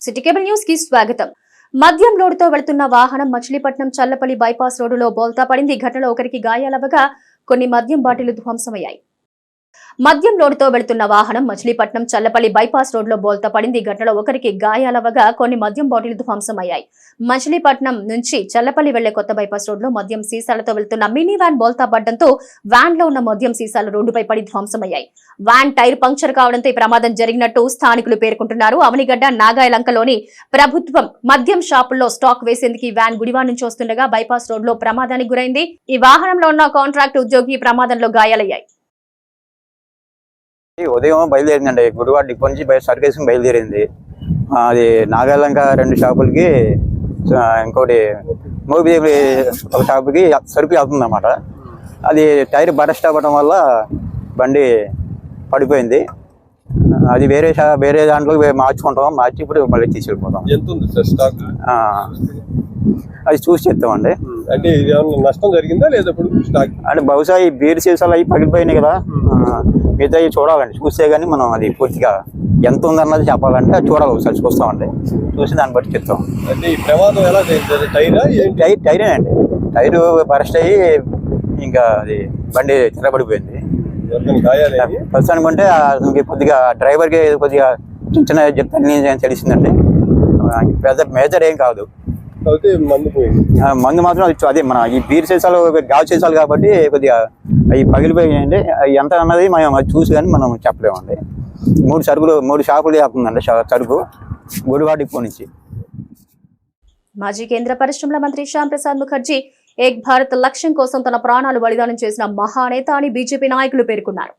City cable news కి స్వాగతం. మద్యం లోడుతో వెళ్తున్న వాహనం మచిలీపట్నం చల్లపల్లి బైపాస్ రోడ్డులో బోల్తా పడింది. ఈ ఘటనలో ఒకరికి గాయాలవగా కొన్ని మద్యం బాటిళ్లు ధ్వంసమయ్యాయి. మద్యం లోడుతో వెళ్తున్న వాహనం మచిలీపట్నం చల్లపల్లి బైపాస్ రోడ్లో బోల్తా పడింది. ఈ ఘటనలో ఒకరికి గాయాలవగా కొన్ని మద్యం బాటిళ్లు ధ్వంసమయ్యాయి. మచిలీపట్నం నుంచి చల్లపల్లి వెళ్లే కొత్త బైపాస్ రోడ్లో మద్యం సీసాలతో వెళ్తున్న మినీ వ్యాన్ బోల్తా పడడంతో వ్యాన్ లో ఉన్న మద్యం సీసాలు రోడ్డుపై పడి ధ్వంసమయ్యాయి. వ్యాన్ టైర్ పంక్చర్ కావడంతో ఈ ప్రమాదం జరిగినట్టు స్థానికులు పేర్కొంటున్నారు. అవనిగడ్డ నాగాయలంకలోని ప్రభుత్వం మద్యం షాపుల్లో స్టాక్ వేసేందుకు ఈ వ్యాన్ గుడివా నుంచి వస్తుండగా బైపాస్ రోడ్ లో ప్రమాదానికి గురైంది. ఈ వాహనంలో ఉన్న కాంట్రాక్ట్ ఉద్యోగి ఈ ప్రమాదంలో గాయాలయ్యాయి. ఉదయం బయలుదేరిందండి. గుడివాడ డిపో నుంచి సర్కేసుకుని బయలుదేరింది. అది నాగాలంక 2 షాపులకి, ఇంకోటి మోబిదేవి ఒక షాపుకి సరుకు వెళ్తుంది అన్నమాట. అది టైర్ బరస్ట్ అవ్వడం వల్ల బండి పడిపోయింది. అది వేరే దాంట్లో మార్చుకుంటాం. మార్చి ఇప్పుడు మళ్ళీ తీసుకెళ్ళిపోతాం. అది చూసి చెప్తామండి. అంటే నష్టం జరిగిందా లేదా? అంటే బహుశా ఈ బీర్ సీసాలు అవి పగిలిపోయినాయి కదా, మిగతా చూడాలండి. చూస్తే కానీ మనం అది పూర్తిగా ఎంత ఉందన్నది చెప్పాలంటే అది చూడాలి. ఒకసారి చూస్తామండి. చూసి దాన్ని బట్టి చెప్తాం. అంటే ఈ ప్రమాదం ఎలా జరిగింది? టైరేనండి. టైరు బరస్ట్ అయ్యి ఇంకా అది బండి తిరగబడిపోయింది. ప్రస్తుతానికి అంటే అతనికి కొద్దిగా డ్రైవర్కి కొద్దిగా చిన్న చెప్తాను తెలిసిందండి. పెద్ద మేజర్ ఏం కాదు. మందు మాత్రం అదే మన ఈ బీర్ సీసాలు గాజు సీసాలు కాబట్టి కొద్దిగా అవి పగిలిపోయాయండి. ఎంత అన్నది మనం చూసి కానీ మనం చెప్పలేమండి. 3 షాపులు చేస్తుందండి సరుకు గుడివాడ డిపో నుంచి. మాజీ కేంద్ర పరిశ్రమల మంత్రి శ్యామ్ ప్రసాద్ ముఖర్జీ ఏక్ భారత్ లక్ష్యం కోసం తన ప్రాణాలు బలిదానం చేసిన మహానేత అని బీజేపీ నాయకులు పేర్కొన్నారు.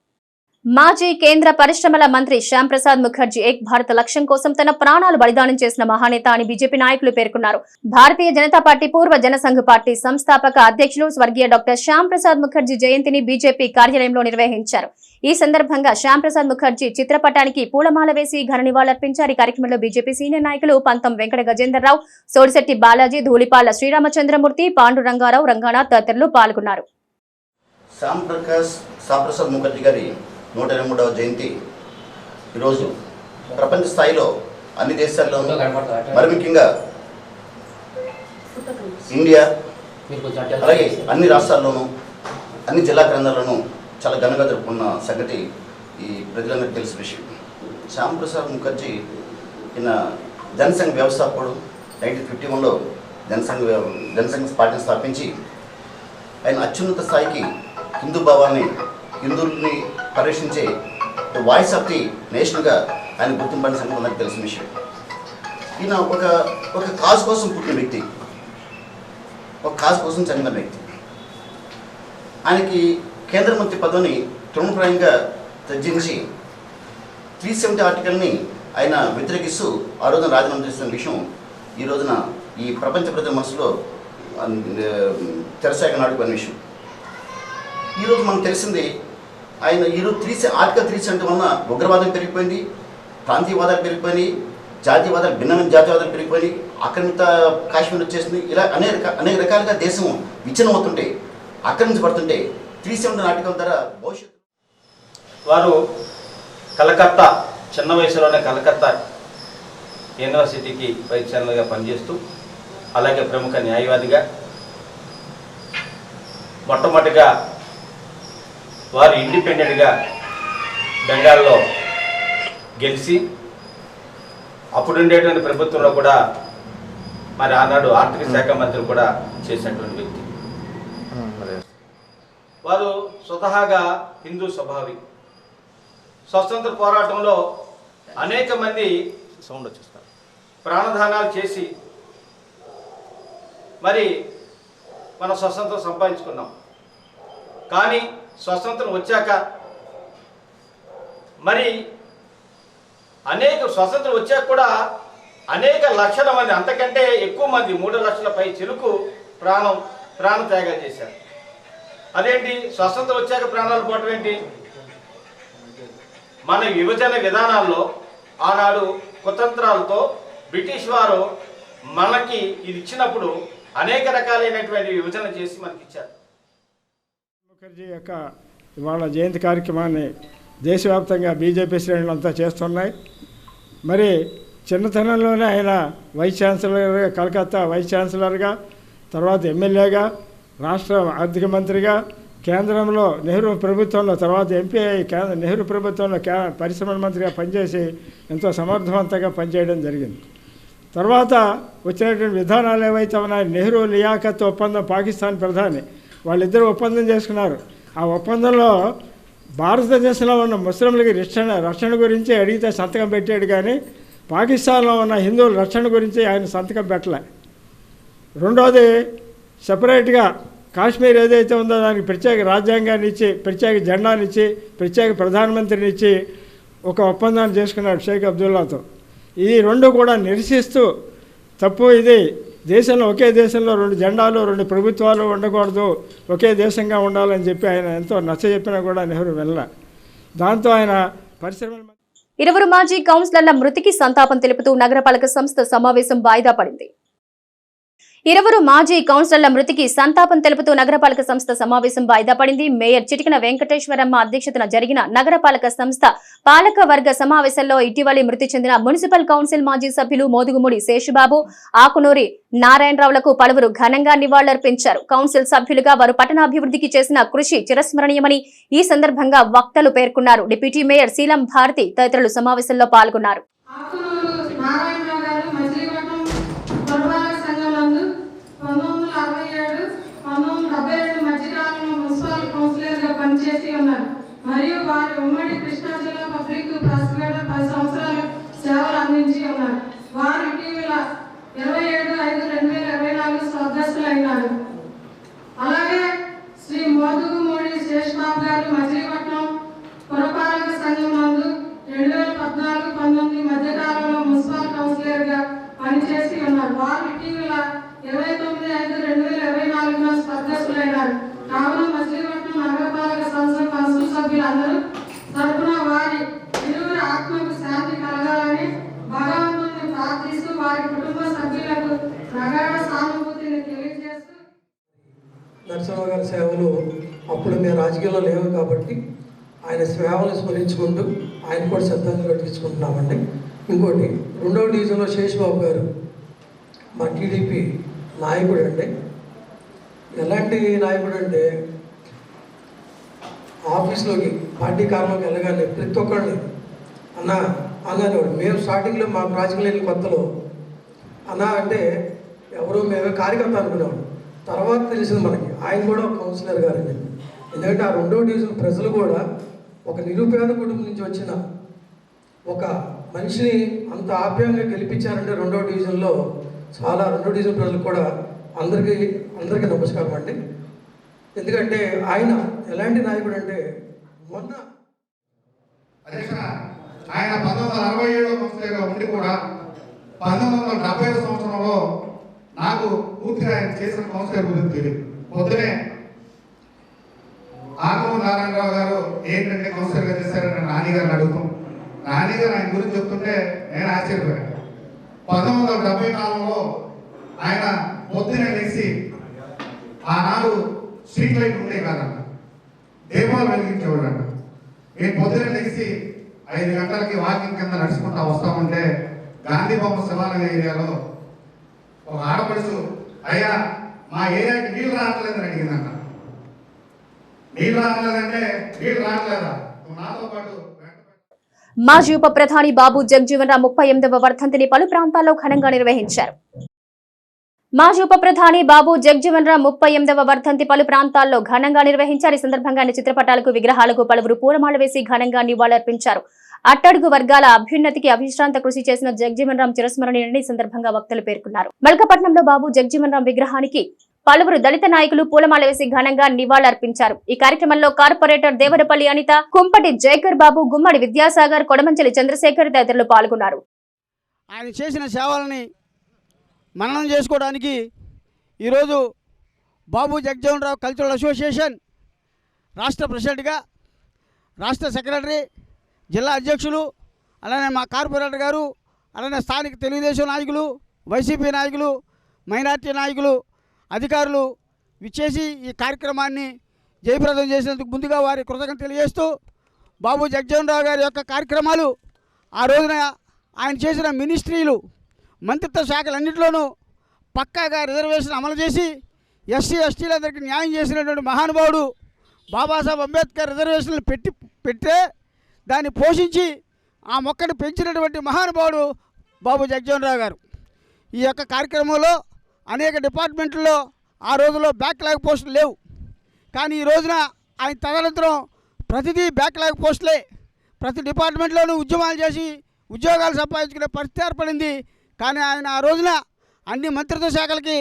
మాజీ కేంద్ర పరిశ్రమల మంత్రి శ్యామ్ ప్రసాద్ ముఖర్జీ ఏక్ భారత్ లక్ష్యం కోసం తన ప్రాణాలు బలిదానం చేసిన మహానేత అని బీజేపీ నాయకులు పేర్కొన్నారు. భారతీయ జనతా పార్టీ పూర్వ జనసంఘ్ పార్టీ సంస్థాపక అధ్యక్షులు స్వర్గీయ డాక్టర్ శ్యామ్ ప్రసాద్ ముఖర్జీ జయంతిని బీజేపీ కార్యాలయంలో నిర్వహించారు. ఈ సందర్భంగా శ్యామ్ ప్రసాద్ ముఖర్జీ చిత్రపటానికి పూలమాల వేసి ఘన నివాళులర్పించారు. ఈ కార్యక్రమంలో బీజేపీ సీనియర్ నాయకులు పంతం వెంకట గజేందర్రావు, సోడిశెట్టి బాలాజీ, ధూళిపాల శ్రీరామచంద్రమూర్తి, పాండు రంగారావు, రంగానాథ్ తదితరులు పాల్గొన్నారు. శ్యామ్ ప్రసాద్ ముఖర్జీ గారి 123వ జయంతి ఈరోజు ప్రపంచ స్థాయిలో అన్ని దేశాల్లోనూ, మరి ముఖ్యంగా ఇండియా అలాగే అన్ని రాష్ట్రాల్లోనూ అన్ని జిల్లా కేంద్రాల్లోనూ చాలా ఘనంగా జరుపుకున్న సంగతి ఈ ప్రజలందరికీ తెలిసిన విషయం. శ్యామ్ ప్రసాద్ ముఖర్జీ ఈయన జనసంఘ్ వ్యవస్థాపకుడు. 1951లో జనసంఘ్ పార్టీని స్థాపించి ఆయన అత్యున్నత స్థాయికి హిందూ భావాన్ని, హిందువుల్ని పరిరక్షించే వాయిస్ ఆఫ్ ది నేషన్గా ఆయన గుర్తింపడిన సంగతి నాకు తెలిసిన విషయం. ఈయన ఒక కాజ్ కోసం పుట్టిన వ్యక్తి, ఒక కాజ్ కోసం చనిపోయిన వ్యక్తి. ఆయనకి కేంద్ర మంత్రి పదవిని తృణప్రాయంగా త్యజించి 370 ఆర్టికల్ని ఆయన వ్యతిరేకిస్తూ ఆ రోజున రాజీనామా చేసిన విషయం ఈ రోజున ఈ ప్రపంచ ప్రజల మనసులో తెరసాగ నాటుకున్న విషయం. ఈరోజు మనకు తెలిసింది ఆయన ఈరోజు ఆర్టికల్ 370 వలన ఉగ్రవాదం పెరిగిపోయింది, ప్రాంతీయవాదాలు పెరిగిపోయినాయి, జాతీయవాదాలు, భిన్నమైన జాతీయవాదాలు పెరిగిపోయినాయి, ఆక్రమిత కాశ్మీర్ వచ్చేసింది. ఇలా అనేక రకాలుగా దేశం విచ్ఛిన్నం అవుతుంటే, ఆక్రమించబడుతుంటే 370 ఆర్టికల్ ద్వారా భవిష్యత్తు. వారు కలకత్తా, చిన్న వయసులోనే కలకత్తా యూనివర్సిటీకి వైస్ ఛాన్సలర్గా పనిచేస్తూ, అలాగే ప్రముఖ న్యాయవాదిగా, మొట్టమొదటిగా వారు ఇండిపెండెంట్గా బెంగాల్లో గెలిచి అప్పుడుండేటువంటి ప్రభుత్వంలో కూడా మరి ఆనాడు ఆర్థిక శాఖ మంత్రి కూడా చేసినటువంటి వ్యక్తి. వారు స్వతహాగా హిందూ స్వభావి. స్వతంత్ర పోరాటంలో అనేక మంది ప్రాణదానాలు చేసి మరి మనం స్వతంత్రం సంపాదించుకున్నాం. కానీ స్వతంత్రం వచ్చాక మరి స్వతంత్రం వచ్చాక కూడా అనేక లక్షల మంది, అంతకంటే ఎక్కువ మంది, 3 లక్షల పై చిలుకు ప్రాణత్యాగాలు చేశారు. అదేంటి? స్వతంత్రం వచ్చాక ప్రాణాలు పోవటం ఏంటి? మన విభజన విధానాల్లో ఆనాడు కుతంత్రాలతో బ్రిటిష్ వారు మనకి ఇది ఇచ్చినప్పుడు అనేక రకాలైనటువంటి విభజన చేసి మనకి ఇచ్చారు. ముఖర్జీ యొక్క ఇవాళ జయంతి కార్యక్రమాన్ని దేశవ్యాప్తంగా బీజేపీ శ్రేణులంతా చేస్తున్నాయి. మరి చిన్నతనంలోనే ఆయన వైస్ ఛాన్సలర్గా, కలకత్తా వైస్ ఛాన్సలర్గా, తర్వాత ఎమ్మెల్యేగా, రాష్ట్ర ఆర్థిక మంత్రిగా, కేంద్రంలో నెహ్రూ ప్రభుత్వంలో, తర్వాత ఎంపీ నెహ్రూ ప్రభుత్వంలో పరిశ్రమల మంత్రిగా పనిచేసి ఎంతో సమర్థవంతంగా పనిచేయడం జరిగింది. తర్వాత వచ్చినటువంటి విధానాలు ఏవైతే ఉన్నాయో, నెహ్రూ లియాఖత్ ఒప్పందం, పాకిస్తాన్ ప్రధాని వాళ్ళిద్దరూ ఒప్పందం చేసుకున్నారు. ఆ ఒప్పందంలో భారతదేశంలో ఉన్న ముస్లింలకి రక్షణ గురించి అడిగితే సంతకం పెట్టాడు, కానీ పాకిస్తాన్లో ఉన్న హిందువుల రక్షణ గురించి ఆయన సంతకం పెట్టలే. రెండోది, సపరేట్గా కాశ్మీర్ ఏదైతే ఉందో దానికి ప్రత్యేక రాజ్యాంగాన్ని ఇచ్చి, ప్రత్యేక జెండాని ఇచ్చి, ప్రత్యేక ప్రధానమంత్రిని ఇచ్చి ఒక ఒప్పందాన్ని చేసుకున్నాడు షేక్ అబ్దుల్లాతో. ఈ రెండు కూడా నిరసిస్తూ, తప్పు ఇది, దేశంలో ఒకే దేశంలో రెండు జెండాలు, రెండు ప్రభుత్వాలు ఉండకూడదు, ఒకే దేశంగా ఉండాలని చెప్పి ఆయన ఎంతో నచ్చజెప్పినా కూడా నెహ్రూ వెళ్ళ. దాంతో ఆయన పరిశ్రమల 20 మాజీ కౌన్సిలర్ల మృతికి సంతాపం తెలుపుతూ నగరపాలక సంస్థ సమావేశం వాయిదా పడింది. 20 మాజీ కౌన్సిలర్ల మృతికి సంతాపం తెలుపుతూ నగరపాలక సంస్థ సమావేశం వాయిదా పడింది. మేయర్ చిటికన వెంకటేశ్వరమ్మ అధ్యక్షతన జరిగిన నగరపాలక సంస్థ పాలక వర్గ సమావేశంలో ఇటీవలి మృతి చెందిన మున్సిపల్ కౌన్సిల్ మాజీ సభ్యులు మోదుగుముడి శేషుబాబు, ఆకునూరి నారాయణరావులకు పలువురు ఘనంగా నివాళులర్పించారు. కౌన్సిల్ సభ్యులుగా వారు పట్టణాభివృద్ధికి చేసిన కృషి చిరస్మరణీయమని ఈ సందర్భంగా వక్తలు పేర్కొన్నారు. డిప్యూటీ మేయర్ శీలం భారతి తదితరులు సమావేశంలో పాల్గొన్నారు. మరియు వారి ఉమ్మడి కృష్ణా జిల్లా పబ్లిక్ ప్రాసిక్యూటర్ 10 సంవత్సరాలు సేవలు అందించి ఉన్నారు. వారు ఇటీవల 27/5/2024 స్వర్గస్థులైనారు. అలాగే శ్రీ మోదుగుమూడి శేషబాబు గారు మచిలీపట్నం పురపాలక సంఘం నందు 2014-19 మధ్యకాలంలో మున్సిపల్ కౌన్సిలర్గా పనిచేసి ఉన్నారు. వారు ఇటీవల 29/5/2024 స్వర్గస్థులైనారు. కావున మచిలీపట్నం నగరపాలక సంస్థ కౌన్సిల్ సభ్యులందరూ తరపున వారి ఇరువురి ఆత్మకు శాంతి కలగాలని భగవంతుని ప్రార్థిస్తూ వారి కుటుంబ సభ్యులకు ప్రగాఢ సానుభూతిని తెలియజేస్తూ, నరసింహ గారి సేవలు అప్పుడు మేము రాజకీయాల్లో లేవు కాబట్టి ఆయన సేవలు స్మరించుకుంటూ ఆయన కూడా శ్రద్ధాంజలి ఘటించుకుంటున్నామండి. ఇంకోటి, 2వ డివిజన్లో శేషబాబు గారు మా టీడీపీ నాయకుడు అండి. ఎలాంటి నాయకుడు అంటే, ఆఫీస్లోకి పార్టీ కార్యంలోకి వెళ్ళగానే ప్రతి ఒక్కరిని అన్న అనేవాడు. మేము స్టార్టింగ్లో మా రాజకీయ కొత్తలో అన్న అంటే ఎవరో మేమే కార్యకర్త అనుకునేవాడు. తర్వాత తెలిసింది మనకి ఆయన కూడా ఒక కౌన్సిలర్ గారండి. ఎందుకంటే ఆ 2వ డివిజన్ ప్రజలు కూడా ఒక నిరుపేద కుటుంబం నుంచి వచ్చిన ఒక మనిషిని అంత ఆప్యాయంగా గెలిపించారంటే 2వ డివిజన్లో చాలా 2వ డివిజన్ ప్రజలు కూడా అందరికీ నమస్కారం అండి. ఎందుకంటే ఆయన ఎలాంటి నాయకుడు అంటే, మొన్న ఆయన 1967 సంవత్సరంగా ఉండి కూడా 1970 సంవత్సరంలో నాకు పూర్తిగా ఆయన చేసిన కౌన్సిలర్ గురించి తెలియదు. పొద్దునే ఆకునూరి నారాయణరావు గారు ఏంటంటే కౌన్సిలర్గా చేశారని నానిగారిని అడుగుతాం. నానిగారు ఆయన గురించి చెప్తుంటే నేను ఆశ్చర్యపోయాను. 1970 కాలంలో ఆయన పొద్దునే లేచి ఆనాడు స్ట్రీట్ లైట్ ఉండే కాదన్న, దీపాలు వెలిగించేవాడంట. నేను పొద్దునే లేచి 5 గంటలకి వాకింగ్ కింద నడుచుకుంటా వస్తా ఉంటే గాంధీ బొమ్మ శివాలయ ఏరియాలో ఒక ఆడపడుచు, అయ్యా మా ఏరియాకి నీళ్ళు రావట్లేదని అడిగిందంట. నీళ్ళు రావట్లేదంటే, నీళ్ళు రావట్లేదా నువ్వు నాతో పాటు. మాజీ ఉప ప్రధాని బాబు జగజీవన్ రామ్ 38వ వర్ధంతిని పలు ప్రాంతాల్లో ఘనంగా నిర్వహించారు. మాజీ ఉప ప్రధాని బాబు జగజీవన్ రామ్ 38వ వర్ధంతి పలు ప్రాంతాల్లో ఘనంగా నిర్వహించారు. ఈ సందర్భంగా ఆయన చిత్రపటాలకు, విగ్రహాలకు పలువురు పూలమాల వేసి ఘనంగా నివాళులర్పించారు. అట్టడుగు వర్గాల అభ్యున్నతికి అవిశ్రాంత కృషి చేసిన జగజీవన్ రామ్ చిరస్మరణీయులని ఈ సందర్భంగా వక్తలు పేర్కొన్నారు. మల్కపట్నంలో బాబు జగజీవన్ రామ్ విగ్రహానికి పలువురు దళిత నాయకులు పూలమాల వేసి ఘనంగా నివాళులర్పించారు. ఈ కార్యక్రమంలో కార్పొరేటర్ దేవరపల్లి అనిత, కుంపటి జైకర్ బాబు, గుమ్మడి విద్యాసాగర్, కొడమంచెలి చంద్రశేఖర్ తదితరులు పాల్గొన్నారు. ఆయన చేసిన సేవలని మననం చేసుకోవడానికి ఈరోజు బాబు జగజీవన్ రామ్ కల్చరల్ అసోసియేషన్ రాష్ట్ర ప్రెసిడెంట్గా, రాష్ట్ర సెక్రటరీ, జిల్లా అధ్యక్షులు, అలానే మా కార్పొరేటర్ గారు, అలానే స్థానిక తెలుగుదేశం నాయకులు, వైసీపీ నాయకులు, మైనార్టీ నాయకులు, అధికారులు విచ్చేసి ఈ కార్యక్రమాన్ని జయప్రదం చేసినందుకు ముందుగా వారి కృతజ్ఞతలు తెలియజేస్తూ, బాబు జగజీవన్ రామ్ గారి యొక్క కార్యక్రమాలు ఆ రోజున ఆయన చేసిన మినిస్ట్రీలు మంత్రిత్వ శాఖలన్నింటిలోనూ పక్కాగా రిజర్వేషన్ అమలు చేసి ఎస్సీ ఎస్టీలందరికీ న్యాయం చేసినటువంటి మహానుభావుడు బాబాసాహెబ్ అంబేద్కర్ రిజర్వేషన్లు పెట్టే దాన్ని పోషించి ఆ మొక్కను పెంచినటువంటి మహానుభావుడు బాబు జగజ్జీవన్ రావు గారు. ఈ యొక్క కార్యక్రమంలో అనేక డిపార్ట్మెంట్లలో ఆ రోజుల్లో బ్యాక్లాగ్ పోస్టులు లేవు. కానీ ఈ రోజున ఆయన తదనంతరం ప్రతిదీ బ్యాక్లాగ్ పోస్టులే. ప్రతి డిపార్ట్మెంట్లోనూ ఉద్యమాలు చేసి ఉద్యోగాలు సంపాదించుకునే పరిస్థితి ఏర్పడింది. కానీ ఆయన ఆ రోజున అన్ని మంత్రిత్వ శాఖలకి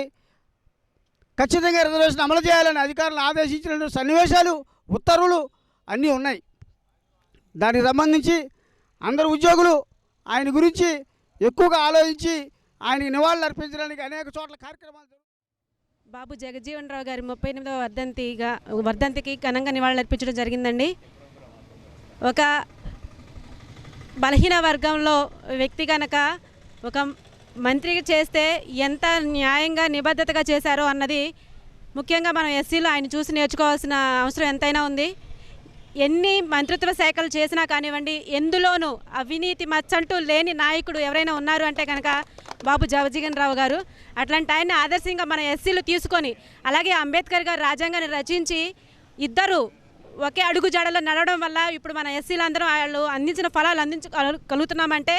ఖచ్చితంగా రిజర్వేషన్ అమలు చేయాలని అధికారులను ఆదేశించిన సన్నివేశాలు, ఉత్తర్వులు అన్నీ ఉన్నాయి. దానికి సంబంధించి అందరు ఉద్యోగులు ఆయన గురించి ఎక్కువగా ఆలోచించి ఆయనకి నివాళులు అర్పించడానికి అనేక చోట్ల కార్యక్రమాలు. బాబు జగజ్జీవన్ రావు గారి 38వ వర్ధంతికి ఘనంగా నివాళులు అర్పించడం జరిగిందండి. ఒక బలహీన వర్గంలో వ్యక్తి కనుక ఒక మంత్రిగా చేస్తే ఎంత న్యాయంగా నిబద్ధతగా చేశారో అన్నది ముఖ్యంగా మనం ఎస్సీలో ఆయన చూసి నేర్చుకోవాల్సిన అవసరం ఎంతైనా ఉంది. ఎన్ని మంత్రిత్వ శాఖలు చేసినా కానివ్వండి, ఎందులోనూ అవినీతి మచ్చంటూ లేని నాయకుడు ఎవరైనా ఉన్నారు అంటే కనుక బాబు జగజ్జీవన్ రావు గారు. అట్లాంటి ఆయన ఆదర్శంగా మన ఎస్సీలు తీసుకొని, అలాగే అంబేద్కర్ గారు రాజ్యాంగాన్ని రచించి ఇద్దరు ఒకే అడుగు జాడలో నడవడం వల్ల ఇప్పుడు మన ఎస్సీలు అందరం వాళ్ళు అందించిన ఫలాలు అందించగలుగుతున్నామంటే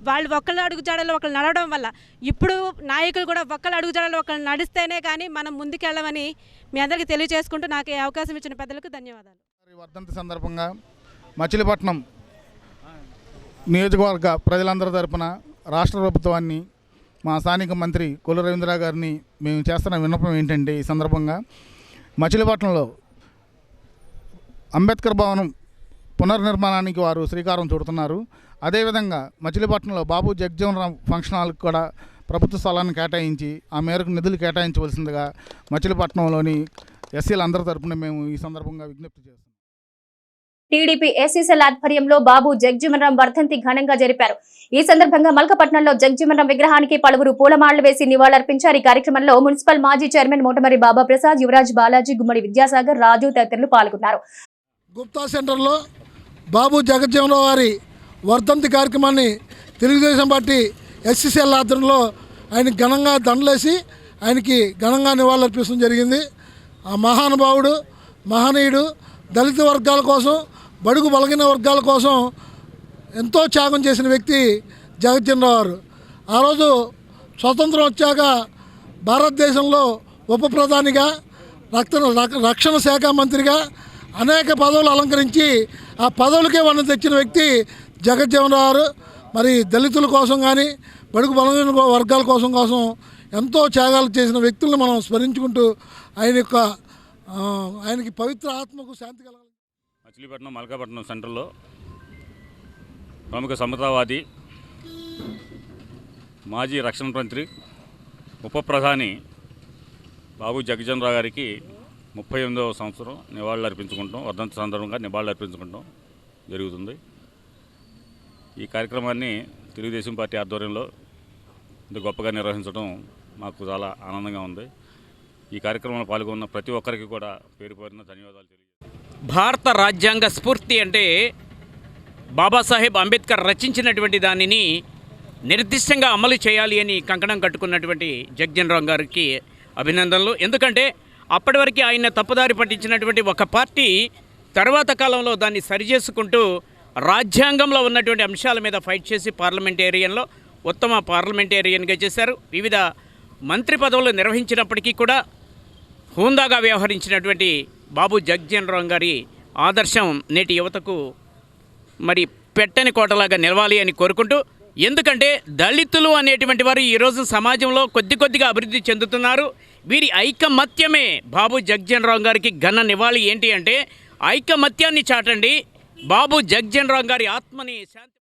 వాళ్ళు ఒక్కళ్ళ అడుగు జాడలో ఒకళ్ళు నడవడం వల్ల. ఇప్పుడు నాయకులు కూడా ఒక్కళ్ళ అడుగు జాడలో ఒకళ్ళు నడిస్తేనే కానీ మనం ముందుకెళ్ళమని మీ అందరికీ తెలియజేసుకుంటూ నాకు ఈ అవకాశం ఇచ్చిన పెద్దలకు ధన్యవాదాలు. వర్ధంతి సందర్భంగా మచిలీపట్నం నియోజకవర్గ ప్రజలందరి తరపున రాష్ట్ర ప్రభుత్వాన్ని, మా స్థానిక మంత్రి కొల్లు రవీంద్ర గారిని మేము చేస్తున్న విన్నపం ఏంటంటే, ఈ సందర్భంగా మచిలీపట్నంలో అంబేద్కర్ భవనం పునర్నిర్మాణానికి వారు శ్రీకారం చుడుతున్నారు. అదేవిధంగా మచిలీపట్నంలో బాబు జగజ్జీవన్ రావు ఫంక్షన్ హాల్కి కూడా ప్రభుత్వ స్థలాన్ని కేటాయించి ఆ మేరకు నిధులు కేటాయించవలసిందిగా మచిలీపట్నంలోని ఎస్సీలందరి తరపున మేము ఈ సందర్భంగా విజ్ఞప్తి చేస్తున్నాం. టీడీపీ ఎస్సీసీఎల్ ఆధ్వర్యంలో బాబు జగజ్జీవన్ రావు వర్ధంతి ఘనంగా జరిపారు. ఈ సందర్భంగా మల్కపట్నంలో జగజ్జీవన్ రావు విగ్రహానికి పలువురు పూలమాలలు వేసి నివాళులర్పించారు. ఈ కార్యక్రమంలో మున్సిపల్ మాజీ చైర్మన్ మోటమరి బాబా ప్రసాద్, యువరాజ్ బాలాజీ, గుమ్మడి విద్యాసాగర్, రాజు తదితరులు పాల్గొన్నారు. గుప్తా సెంటర్లో బాబు జగజ్జీవన్ రావు వారి వర్ధంతి కార్యక్రమాన్ని తెలుగుదేశం పార్టీ ఎస్సీసీఎల్ ఆధ్వర్యంలో ఆయనకి ఘనంగా దండలేసి ఆయనకి ఘనంగా నివాళులర్పించడం జరిగింది. ఆ మహానుభావుడు, మహనీయుడు, దళిత వర్గాల కోసం, బడుగు బలగిన వర్గాల కోసం ఎంతో త్యాగం చేసిన వ్యక్తి జగజ్జీవన్ రావు గారు. ఆ రోజు స్వతంత్రం వచ్చాక భారతదేశంలో ఉప ప్రధానిగా, రక్షణ శాఖ మంత్రిగా అనేక పదవులు అలంకరించి ఆ పదవులకే వన్న తెచ్చిన వ్యక్తి జగజ్జీవన్ రావు గారు. మరి దళితుల కోసం కానీ, బడుగు బలగిన వర్గాల కోసం ఎంతో త్యాగాలు చేసిన వ్యక్తులను మనం స్మరించుకుంటూ ఆయనకి పవిత్ర ఆత్మకు శాంతి కలగాలి. మచిలీపట్నం మల్కాపట్నం సెంటర్లో ప్రముఖ సమతావాది, మాజీ రక్షణ మంత్రి, ఉప ప్రధాని బాబు జగజ్జీవన్ రావు గారికి 38వ సంవత్సరం నివాళులు అర్పించుకుంటాం, వర్ధంతి సందర్భంగా నివాళులు అర్పించుకుంటాం జరుగుతుంది. ఈ కార్యక్రమాన్ని తెలుగుదేశం పార్టీ ఆధ్వర్యంలో ఇంత గొప్పగా నిర్వహించడం మాకు చాలా ఆనందంగా ఉంది. ఈ కార్యక్రమంలో పాల్గొన్న ప్రతి ఒక్కరికి కూడా పేరు పేరున ధన్యవాదాలు తెలియజేస్తాను. భారత రాజ్యాంగ స్ఫూర్తి అంటే బాబాసాహెబ్ అంబేద్కర్ రచించినటువంటి దానిని నిర్దిష్టంగా అమలు చేయాలి అని కంకణం కట్టుకున్నటువంటి జగజ్జీవన్ రావు గారికి అభినందనలు. ఎందుకంటే అప్పటి వరకు ఆయన తప్పుదారి పట్టించినటువంటి ఒక పార్టీ తర్వాత కాలంలో దాన్ని సరిచేసుకుంటూ రాజ్యాంగంలో ఉన్నటువంటి అంశాల మీద ఫైట్ చేసి పార్లమెంటేరియన్లో ఉత్తమ పార్లమెంటేరియన్గా చేశారు. వివిధ మంత్రి పదవులు నిర్వహించినప్పటికీ కూడా హుందాగా వ్యవహరించినటువంటి బాబు జగజ్జీవన్ రావు గారి ఆదర్శం నేటి యువతకు మరి పెట్టని కోటలాగా నిలవాలి అని కోరుకుంటూ, ఎందుకంటే దళితులు అనేటువంటి వారు ఈరోజు సమాజంలో కొద్దిగా అభివృద్ధి చెందుతున్నారు. వీరి ఐకమత్యమే బాబు జగజ్జీవన్ రావు గారికి ఘన నివాళి. ఏంటి అంటే ఐకమత్యాన్ని చాటండి, బాబు జగజ్జీవన్ రావు గారి ఆత్మని శాంతి.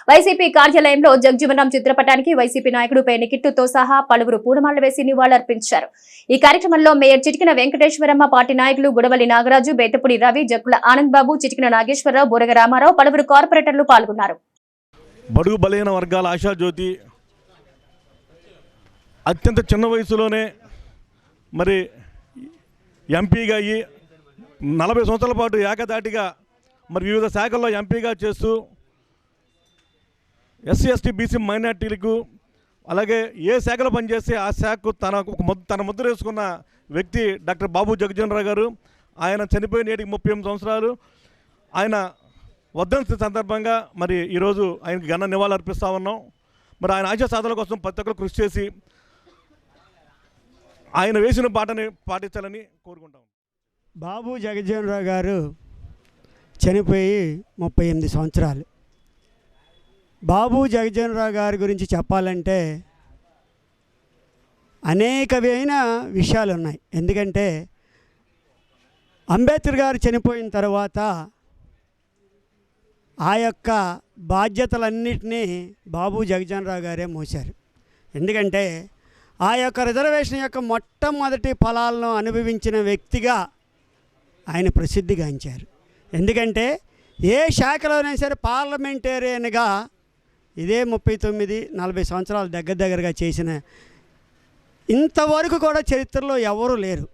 వైసీపీ కార్యాలయంలో జగజ్జీవన్ రావు చిత్రపటానికి వైసీపీ నాయకుడు పేర్ని కిట్టుతో సహా పలువురు పూలమాలలు వేసి నివాళులర్పించారు. ఈ కార్యక్రమంలో మేయర్ చిటికిన వెంకటేశ్వరమ్మ, పార్టీ నాయకులు గుడవల్లి నాగరాజు, బేతపుడి రవి, జక్కుల ఆనంద్ బాబు, చిటికిన నాగేశ్వరరావు, బోరగ రామారావు, పలువురు కార్పొరేటర్లు పాల్గొన్నారు. బడుగు బలహీన వర్గాల ఆశాజ్యోతి అత్యంత చిన్న వయసులోనే మరి ఎంపీగా అయ్యి 40 సంవత్సరాల పాటు ఏకదాటిగా మరి వివిధ శాఖల్లో ఎంపీగా చేస్తూ ఎస్సీ ఎస్టీ బీసీ మైనార్టీలకు అలాగే ఏ శాఖలో పనిచేస్తే ఆ శాఖకు తన ముద్ర వేసుకున్న వ్యక్తి డాక్టర్ బాబు జగజీవనరావు గారు. ఆయన చనిపోయిన నేటికి 38 సంవత్సరాలు. ఆయన వర్ధంతి సందర్భంగా మరి ఈరోజు ఆయనకి ఘన నివాళులు అర్పిస్తూ ఉన్నాం. మరి ఆయన ఆశయ సాధన కోసం ప్రతి ఒక్కరు కృషి చేసి ఆయన వేసిన బాటని పాటించాలని కోరుకుంటాం. బాబు జగజీవనరావు గారు చనిపోయి 38 సంవత్సరాలు. బాబు జగజీవనరావు గారి గురించి చెప్పాలంటే అనేకమైన విషయాలు ఉన్నాయి. ఎందుకంటే అంబేద్కర్ గారు చనిపోయిన తర్వాత ఆ యొక్క బాధ్యతలన్నింటినీ బాబు జగజీవనరావు గారే మోశారు. ఎందుకంటే ఆ యొక్క రిజర్వేషన్ యొక్క మొట్టమొదటి ఫలాలను అనుభవించిన వ్యక్తిగా ఆయన ప్రసిద్ధిగాంచారు. ఎందుకంటే ఏ శాఖలోనైనా సరే పార్లమెంటేరియన్గా ఇదే 39-40 సంవత్సరాలు దగ్గరగా చేసిన ఇంతవరకు కూడా చరిత్రలో ఎవరూ లేరు.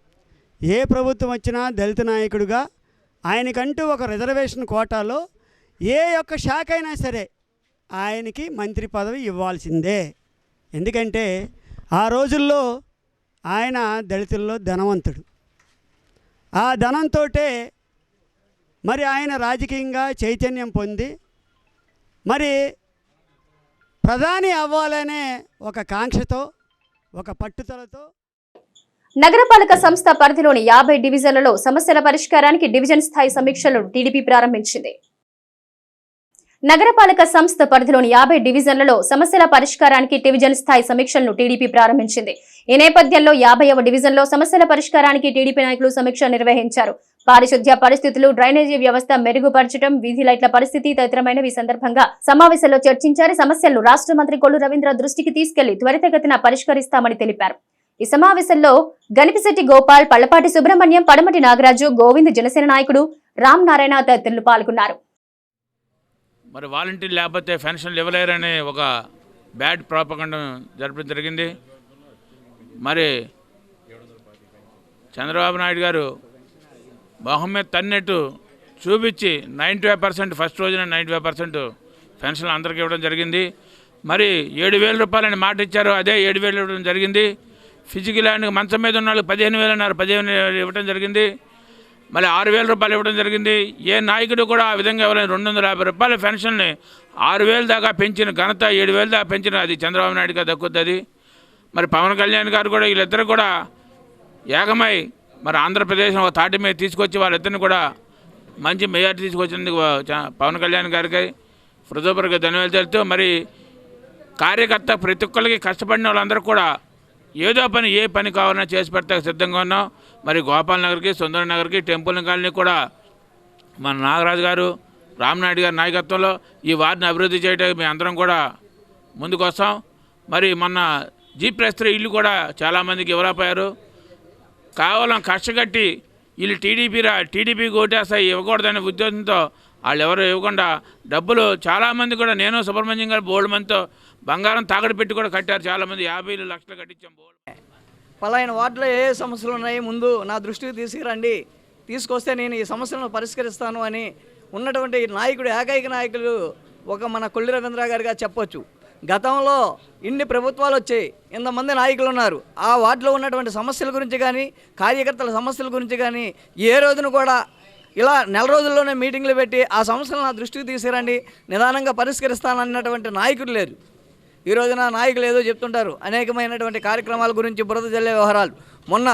ఏ ప్రభుత్వం వచ్చినా దళిత నాయకుడిగా ఆయనకంటూ ఒక రిజర్వేషన్ కోటాలో ఏ ఒక్క శాఖ అయినా సరే ఆయనకి మంత్రి పదవి ఇవ్వాల్సిందే. ఎందుకంటే ఆ రోజుల్లో ఆయన దళితుల్లో ధనవంతుడు. ఆ ధనంతో మరి ఆయన రాజకీయంగా చైతన్యం పొంది మరి ప్రధాని అవ్వాలనే ఒక కాంక్షతో ఒక పట్టుదలతో నగరపాలక సంస్థ పరిధిలోని 50 డివిజన్లలో సమస్యల పరిష్కారానికి డివిజన్ స్థాయి సమీక్షలను టీడీపీ ప్రారంభించింది. నగరపాలక సంస్థ పరిధిలోని 50 డివిజన్లలో సమస్యల పరిష్కారానికి డివిజన్ స్థాయి సమీక్షలను టీడీపీ ప్రారంభించింది. ఈ నేపథ్యంలో 50వ డివిజన్లో సమస్యల పరిష్కారానికి టీడీపీ నాయకులు సమీక్ష నిర్వహించారు. పారిశుద్ధ్య పరిస్థితులు, డ్రైనేజీ వ్యవస్థ మెరుగుపరచడం, వీధి లైట్ల పరిస్థితి తదితరమైనవి సందర్భంగా సమావేశంలో చర్చించారు. సమస్యలను రాష్ట్ర మంత్రి కొల్లు రవీంద్ర దృష్టికి తీసుకెళ్లి త్వరితగతిన పరిష్కరిస్తామని తెలిపారు. ఈ సమావేశంలో గణిపిశెట్టి గోపాల్, పళ్లపాటి సుబ్రహ్మణ్యం, పడమటి నాగరాజు, గోవింద్, జనసేన నాయకుడు రామ్ నారాయణ తదితరులు పాల్గొన్నారు. మరి వాలంటీర్ లేకపోతే పెన్షన్లు ఇవ్వలేరనే ఒక బ్యాడ్ ప్రాపగండ జరపడం జరిగింది. మరి చంద్రబాబు నాయుడు గారు మొహమ్మద్ తన్నట్టు చూపించి 95% ఫస్ట్ రోజున 95% పెన్షన్లు అందరికీ ఇవ్వడం జరిగింది. మరి 7,000 రూపాయలని మాట ఇచ్చారు, అదే 7,000 ఇవ్వడం జరిగింది. ఫిజికల్ ల్యాండ్ మంచం మీద ఉన్న వాళ్ళు 15,000 అన్నారు, 15,000 ఇవ్వడం జరిగింది. మళ్ళీ 6,000 రూపాయలు ఇవ్వడం జరిగింది. ఏ నాయకుడు కూడా ఆ విధంగా ఇవ్వలేదు. 250 రూపాయల పెన్షన్ని 6,000 దాకా పెంచిన ఘనత, 7,000 దాకా పెంచిన అది చంద్రబాబు నాయుడు గారు దక్కుద్ది. అది మరి పవన్ కళ్యాణ్ గారు కూడా వీళ్ళిద్దరు కూడా ఏకమై మరి ఆంధ్రప్రదేశ్ ఒక తాటి మీద తీసుకొచ్చి వాళ్ళిద్దరిని కూడా మంచి మెజార్టీ తీసుకొచ్చినందుకు పవన్ కళ్యాణ్ గారికి హృదయపూర్వక ధన్యవాదాలు తెలుపుతూ, మరి కార్యకర్త ప్రతి ఒక్కరికి కష్టపడిన వాళ్ళందరూ కూడా ఏదో పని, ఏ పని కావాలన్నా చేసి పెడతా సిద్ధంగా ఉన్నాం. మరి గోపాల్ నగర్కి, సుందర నగర్కి, టెంపుల్ కాలనీ కూడా మన నాగరాజు గారు, రామనాయుడు గారి నాయకత్వంలో ఈ వార్డుని అభివృద్ధి చేయడానికి మేము అందరం కూడా ముందుకు వస్తాం. మరి మొన్న G+3 ఇల్లు కూడా చాలామందికి ఇవ్వలేకపోయారు. కేవలం కష్టగట్టి వీళ్ళు టీడీపీకి ఓటేస్తాయి ఇవ్వకూడదనే ఉద్దేశంతో వాళ్ళు ఎవరు ఇవ్వకుండా డబ్బులు చాలామంది కూడా, నేను సుబ్రహ్మణ్యం గారు బోల్డ్ మందితో బంగారం తాకట్టు పెట్టి కూడా కట్టారు. చాలామంది 50 లక్షలు కట్టించాం. పలాయన వార్డులో ఏ సమస్యలు ఉన్నాయి ముందు నా దృష్టికి తీసుకురండి, తీసుకొస్తే నేను ఈ సమస్యలను పరిష్కరిస్తాను అని ఉన్నటువంటి నాయకుడు, ఏకైక నాయకులు ఒక మన కొల్లి రవీంద్ర గారిగా చెప్పొచ్చు. గతంలో ఇన్ని ప్రభుత్వాలు వచ్చాయి, ఇంతమంది నాయకులు ఉన్నారు. ఆ వార్డులో ఉన్నటువంటి సమస్యల గురించి కానీ, కార్యకర్తల సమస్యల గురించి కానీ ఏ రోజున కూడా ఇలా నెల రోజుల్లోనే మీటింగ్లు పెట్టి ఆ సమస్యలు నా దృష్టికి తీసుకురండి, నిదానంగా పరిష్కరిస్తానన్నటువంటి నాయకులు లేరు. ఈ రోజున నాయకులు ఏదో చెప్తుంటారు, అనేకమైనటువంటి కార్యక్రమాల గురించి బురద జల్లే వ్యవహారాలు. మొన్న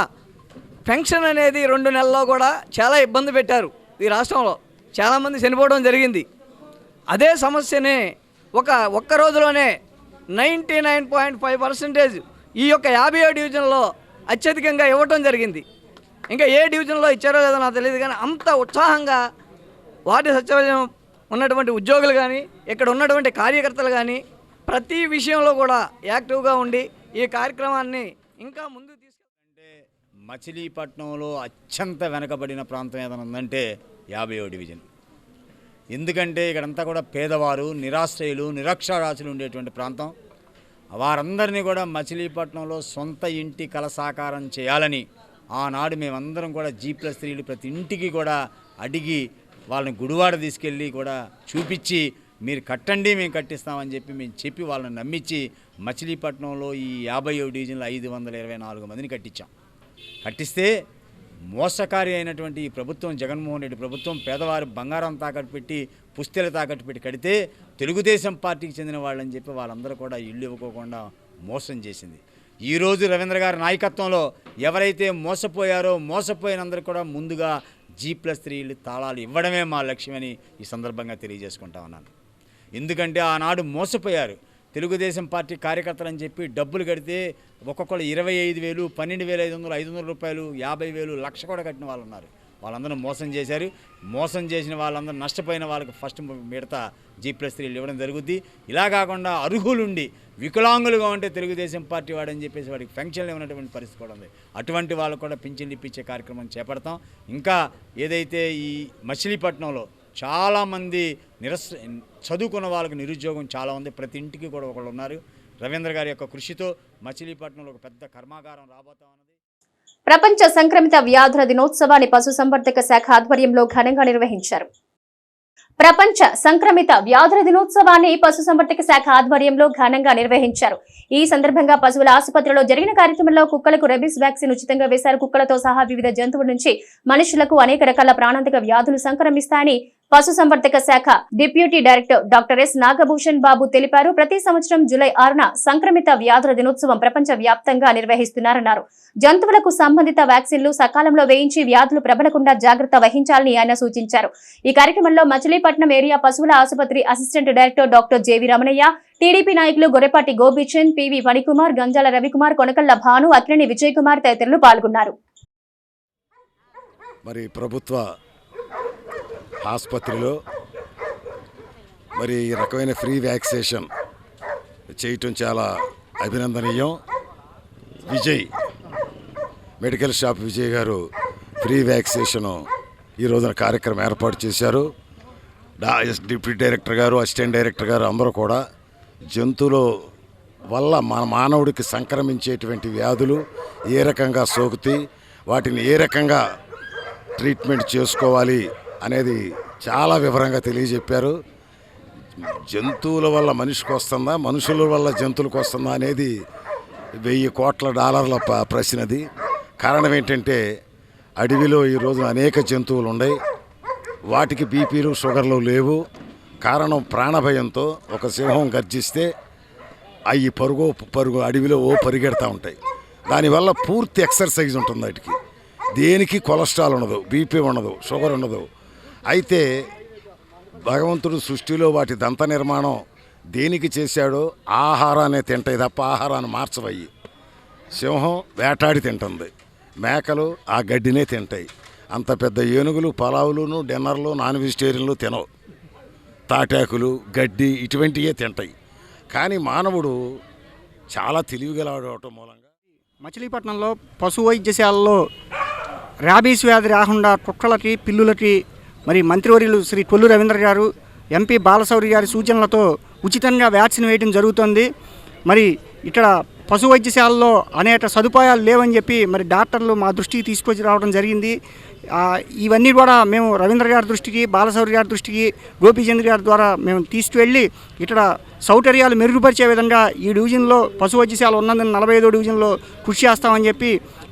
పెన్షన్ అనేది 2 నెలల్లో కూడా చాలా ఇబ్బంది పెట్టారు. ఈ రాష్ట్రంలో చాలామంది చనిపోవడం జరిగింది. అదే సమస్యనే ఒక్క రోజులోనే 99.5% ఈ యొక్క 50వ డివిజన్లో అత్యధికంగా ఇవ్వటం జరిగింది. ఇంకా ఏ డివిజన్లో ఇచ్చారో లేదో నాకు తెలియదు, కానీ అంత ఉత్సాహంగా వార్డు సచివాలయం ఉన్నటువంటి ఉద్యోగులు కానీ, ఇక్కడ ఉన్నటువంటి కార్యకర్తలు కానీ ప్రతి విషయంలో కూడా యాక్టివ్గా ఉండి ఈ కార్యక్రమాన్ని ఇంకా ముందుకు తీసుకెళ్తే. మచిలీపట్నంలో అత్యంత వెనకబడిన ప్రాంతం ఏదైనా ఉందంటే 50వ డివిజన్. ఎందుకంటే ఇక్కడంతా కూడా పేదవారు, నిరాశ్రయులు, నిరక్షరాస్యులు ఉండేటువంటి ప్రాంతం. వారందరినీ కూడా మచిలీపట్నంలో సొంత ఇంటి కల సాకారం చేయాలని ఆనాడు మేమందరం కూడా G+3 ప్రతి ఇంటికి కూడా అడిగి వాళ్ళని గుడివాడ తీసుకెళ్ళి కూడా చూపించి మీరు కట్టండి, మేము కట్టిస్తామని చెప్పి వాళ్ళని నమ్మించి మచిలీపట్నంలో ఈ 57 డివిజన్లు 524 మందిని కట్టించాం. కట్టిస్తే మోసకారి అయినటువంటి ఈ ప్రభుత్వం, జగన్మోహన్ రెడ్డి ప్రభుత్వం, పేదవారి బంగారం తాకట్టు పెట్టి, పుస్తెలు తాకట్టు పెట్టి కడితే తెలుగుదేశం పార్టీకి చెందిన వాళ్ళని చెప్పి వాళ్ళందరూ కూడా ఇల్లు ఇవ్వకోకుండా మోసం చేసింది. ఈరోజు రవీంద్ర గారి నాయకత్వంలో ఎవరైతే మోసపోయినందరూ కూడా ముందుగా G+3 ఇల్లు తాళాలు ఇవ్వడమే మా లక్ష్యమని ఈ సందర్భంగా తెలియజేసుకుంటా ఉన్నాను. ఎందుకంటే ఆనాడు మోసపోయారు. తెలుగుదేశం పార్టీ కార్యకర్తలు అని చెప్పి డబ్బులు కడితే ఒక్కొక్కరు 25,000, 12,500, 500 రూపాయలు, 50,000, లక్ష కూడా కట్టిన వాళ్ళు ఉన్నారు. వాళ్ళందరూ మోసం చేశారు. మోసం చేసిన వాళ్ళందరూ నష్టపోయిన వాళ్ళకి ఫస్ట్ మిడతా G+3 ఇవ్వడం జరుగుద్ది. ఇలా కాకుండా అర్హులుండి వికలాంగులుగా ఉంటే తెలుగుదేశం పార్టీ వాడని చెప్పేసి వాడికి పెన్షన్లు ఇవ్వనటువంటి పరిస్థితి కూడా ఉంది. అటువంటి వాళ్ళకు కూడా పింఛన్లు ఇప్పించే కార్యక్రమం చేపడతాం. ఇంకా ఏదైతే ఈ మచిలీపట్నంలో చాలామంది చదువుకున్న వాళ్ళకి నిరుద్యోగం చాలా ఉంది. ప్రతి ఇంటికి కూడా ఒకళ్ళు ఉన్నారు. రవీంద్ర గారి యొక్క కృషితో మచిలీపట్నంలో ఒక పెద్ద కర్మాగారం రాబోతా ఉన్నది. ప్రపంచ సంక్రమిత వ్యాధుల దినోత్సవాన్ని పశుసంవర్ధక శాఖ ఆధ్వర్యంలో ఘనంగా నిర్వహించారు. ప్రపంచ సంక్రమిత వ్యాధుల దినోత్సవాన్ని పశుసంవర్ధక శాఖ ఆధ్వర్యంలో ఘనంగా నిర్వహించారు. ఈ సందర్భంగా పశువుల ఆసుపత్రిలో జరిగిన కార్యక్రమంలో కుక్కలకు రెబీస్ వ్యాక్సిన్ ఉచితంగా వేశారు. కుక్కలతో సహా వివిధ జంతువుల నుంచి మనుషులకు అనేక రకాల ప్రాణాంతక వ్యాధులు సంక్రమిస్తాయని పశుసంవర్ధక శాఖ deputy director doctor S Nagabhushan Babu తెలిపారు. ప్రతి సంవత్సరం జూలై 6న సంక్రమిత వ్యాధుల దినోత్సవం ప్రపంచ వ్యాప్తంగా నిర్వహిస్తున్నారన్నారు. జంతువులకు సంబంధిత వ్యాక్సిన్లు సకాలంలో వేయించి వ్యాధులు ప్రబలకుండా జాగ్రత్త వహించాలని ఆయన సూచించారు. ఈ కార్యక్రమంలో మచిలీపట్నం ఏరియా పశువుల ఆసుపత్రి assistant director doctor J V Ramanaiah, TDP నాయకులు గొర్రెపాటి గోపీచంద్, పివి ఫణికుమార్, గంజాల రవికుమార్, కొనకళ్ల భాను, అక్కినేని విజయ్ కుమార్ తదితరులు పాల్గొన్నారు. మరి ప్రభుత్వ ఆసుపత్రిలో మరి ఈ రకమైన ఫ్రీ వ్యాక్సినేషన్ చేయటం చాలా అభినందనీయం. విజయ్ మెడికల్ షాప్ విజయ్ గారు ఫ్రీ వ్యాక్సినేషన్ ఈ రోజున కార్యక్రమం ఏర్పాటు చేశారు. డిప్యూటీ డైరెక్టర్ గారు, అసిస్టెంట్ డైరెక్టర్ గారు అందరూ కూడా జంతువుల వల్ల మన మానవుడికి సంక్రమించేటువంటి వ్యాధులు ఏ రకంగా సోకుతాయి, వాటిని ఏ రకంగా ట్రీట్మెంట్ చేసుకోవాలి అనేది చాలా వివరంగా తెలియజెప్పారు. జంతువుల వల్ల మనిషికి వస్తుందా, మనుషుల వల్ల జంతువులకు వస్తుందా అనేది $1000 కోట్ల ప్రశ్నది. కారణం ఏంటంటే అడవిలో ఈ రోజున అనేక జంతువులు ఉన్నాయి. వాటికి బీపీలు, షుగర్లు లేవు. కారణం ప్రాణభయంతో ఒక సింహం గర్జిస్తే అవి పరుగు అడవిలో పరిగెడతా ఉంటాయి. దానివల్ల పూర్తి ఎక్సర్సైజ్ ఉంటుంది. వాటికి దేనికి కొలెస్ట్రాల్ ఉండదు, బీపీ ఉండదు, షుగర్ ఉండదు. అయితే భగవంతుడు సృష్టిలో వాటి దంత నిర్మాణం దేనికి చేశాడో ఆహారాన్ని తింటాయి తప్ప ఆహారాన్ని మార్చవయ్యి. సింహం వేటాడి తింటుంది, మేకలు ఆ గడ్డినే తింటాయి. అంత పెద్ద ఏనుగులు పలావులును, డిన్నర్లు, నాన్ వెజిటేరియన్లు తినవు. తాటాకులు, గడ్డి ఇటువంటివే తింటాయి. కానీ మానవుడు చాలా తెలివిగలవడం మూలంగా మచిలీపట్నంలో పశు వైద్యశాలలో ర్యాబీస్ వ్యాధి రాకుండా కుక్కలకి, పిల్లులకి మరి మంత్రివర్యులు శ్రీ కొల్లు రవీంద్ర గారు, ఎంపీ బాలశౌరి గారి సూచనలతో ఉచితంగా వ్యాక్సిన్ వేయడం జరుగుతుంది. మరి ఇక్కడ పశు వైద్యశాలలో అనేక సదుపాయాలు లేవని చెప్పి మరి డాక్టర్లు మా దృష్టికి తీసుకొచ్చి రావడం జరిగింది. ఇవన్నీ కూడా మేము రవీంద్ర గారి దృష్టికి, బాలశౌరి గారి దృష్టికి, గోపీచంద్ గారి ద్వారా మేము తీసుకువెళ్ళి ఇక్కడ సౌకర్యాలు మెరుగుపరిచే విధంగా ఈ డివిజన్లో పశు వైద్యశాల ఉన్నందున 45వ డివిజన్లో కృషి చేస్తామని చెప్పి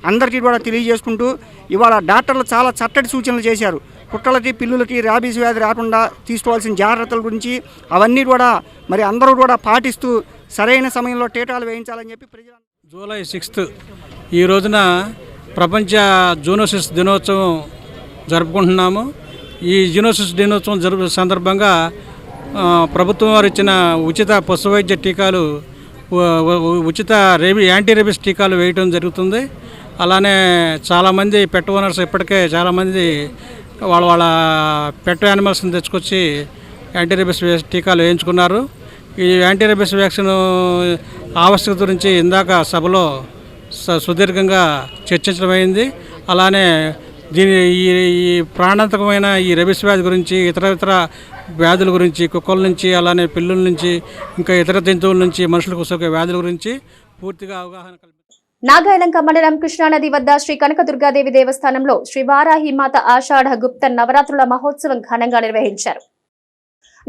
అందరికీ కూడా తెలియజేసుకుంటూ ఇవాళ డాక్టర్లు చాలా చక్కటి సూచనలు చేశారు. కుక్కలకి, పిల్లులకి ర్యాబీస్ వ్యాధి రాకుండా తీసుకోవాల్సిన జాగ్రత్తల గురించి అవన్నీ కూడా మరి అందరూ కూడా పాటిస్తూ సరైన సమయంలో టీకాలు వేయించాలని చెప్పి ప్రజలు. జూలై 6 ఈ రోజున ప్రపంచ జూనోసిస్ దినోత్సవం జరుపుకుంటున్నాము. ఈ జూనోసిస్ దినోత్సవం సందర్భంగా ప్రభుత్వం వారు ఇచ్చిన ఉచిత పశు వైద్య టీకాలు, ఉచిత యాంటీ రేబీస్ టీకాలు వేయడం జరుగుతుంది. అలానే చాలామంది పెట్ ఓనర్స్ ఇప్పటికే చాలామంది వాళ్ళ పెట్ యానిమల్స్ని తెచ్చుకొచ్చి యాంటీ రేబీస్ టీకాలు వేయించుకున్నారు. ఈ యాంటీ రేబీస్ వ్యాక్సిన్ ఆవశ్యకత గురించి ఇందాక సభలో సుదీర్ఘంగా చర్చించడమైంది. అలానే ఈ ప్రాణాంతకమైన ఈ రేబీస్ వ్యాధి గురించి, ఇతర వ్యాధుల గురించి, కుక్కల నుంచి, అలానే పిల్లుల నుంచి, ఇంకా ఇతర జంతువుల నుంచి మనుషులకు సోకే వ్యాధుల గురించి పూర్తిగా అవగాహన కల్పించారు. నాగాయలంక మండలం కృష్ణానది వద్ద శ్రీ కనకదుర్గాదేవి దేవస్థానంలో శ్రీ వారాహి మాత ఆషాఢ గుప్త నవరాత్రుల మహోత్సవం ఘనంగా నిర్వహించారు.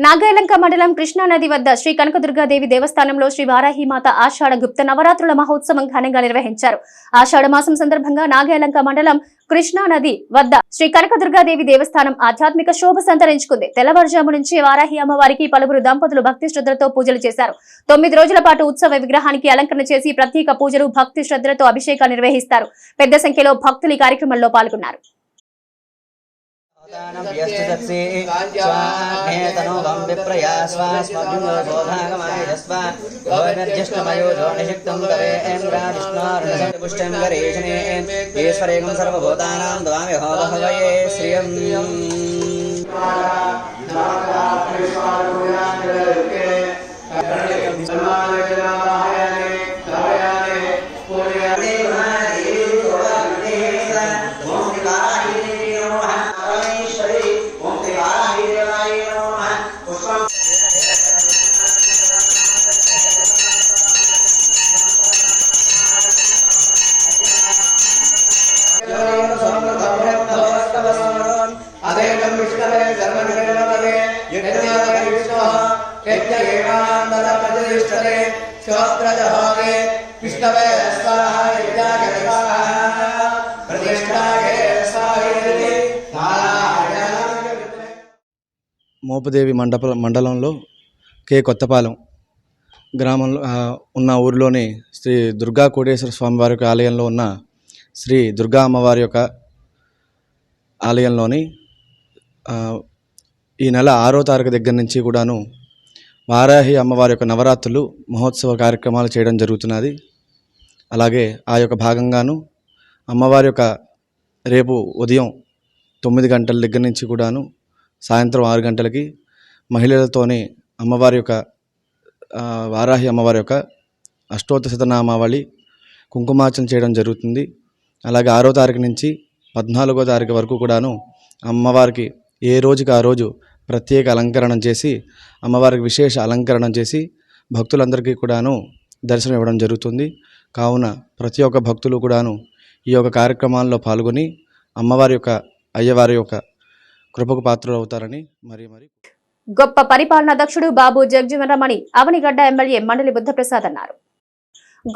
నాగాయలంక మండలం కృష్ణానది వద్ద శ్రీ కనకదుర్గాదేవి దేవస్థానంలో శ్రీ వారాహిమాత ఆషాఢ గుప్త నవరాత్రుల మహోత్సవం ఘనంగా నిర్వహించారు. ఆషాఢ మాసం సందర్భంగా నాగాయలంక మండలం కృష్ణానది వద్ద శ్రీ కనకదుర్గాదేవి దేవస్థానం ఆధ్యాత్మిక శోభ సంతరించుకుంది. తెల్లవారుజాము నుంచి వారాహి అమ్మవారికి పలువురు దంపతులు భక్తి శ్రద్ధలతో పూజలు చేశారు. 9 రోజుల పాటు ఉత్సవ విగ్రహానికి అలంకరణ చేసి ప్రత్యేక పూజలు భక్తి శ్రద్ధలతో అభిషేకాలు నిర్వహిస్తారు. పెద్ద సంఖ్యలో భక్తులు ఈ కార్యక్రమంలో పాల్గొన్నారు. మోపదేవి మండలంలో కే కొత్తపాలెం గ్రామంలో ఉన్న ఊరిలోని శ్రీ దుర్గా కోటేశ్వర స్వామివారి యొక్క ఆలయంలో ఉన్న శ్రీ దుర్గా అమ్మవారి యొక్క ఆలయంలోని ఈ నెల 6వ తారీఖు దగ్గర నుంచి కూడాను వారాహి అమ్మవారి యొక్క నవరాత్రులు మహోత్సవ కార్యక్రమాలు చేయడం జరుగుతున్నది. అలాగే ఆ యొక్క భాగంగాను అమ్మవారి యొక్క రేపు ఉదయం 9 గంటల దగ్గర నుంచి కూడాను సాయంత్రం 6 గంటలకి మహిళలతోనే అమ్మవారి యొక్క వారాహి అమ్మవారి యొక్క అష్టోత్తర శతనామావళి కుంకుమార్చన చేయడం జరుగుతుంది. అలాగే 6వ తారీఖు నుంచి 14వ తారీఖు వరకు కూడాను అమ్మవారికి ఏ రోజుకి ఆ రోజు ప్రత్యేక అలంకరణ చేసి అమ్మవారికి విశేష అలంకరణ చేసి భక్తులందరికీ కూడాను దర్శనం ఇవ్వడం జరుగుతుంది. కావున ప్రతి ఒక్క భక్తులు కూడాను ఈ యొక్క కార్యక్రమాల్లో పాల్గొని అమ్మవారి యొక్క అయ్యవారి యొక్క కృపకు పాత్రలు అవుతారని మరి గొప్ప పరిపాలనా దక్షుడు బాబు జగజీవనరామని అవనిగడ్డ ఎమ్మెల్యే మండలి బుద్ధప్రసాద్ అన్నారు.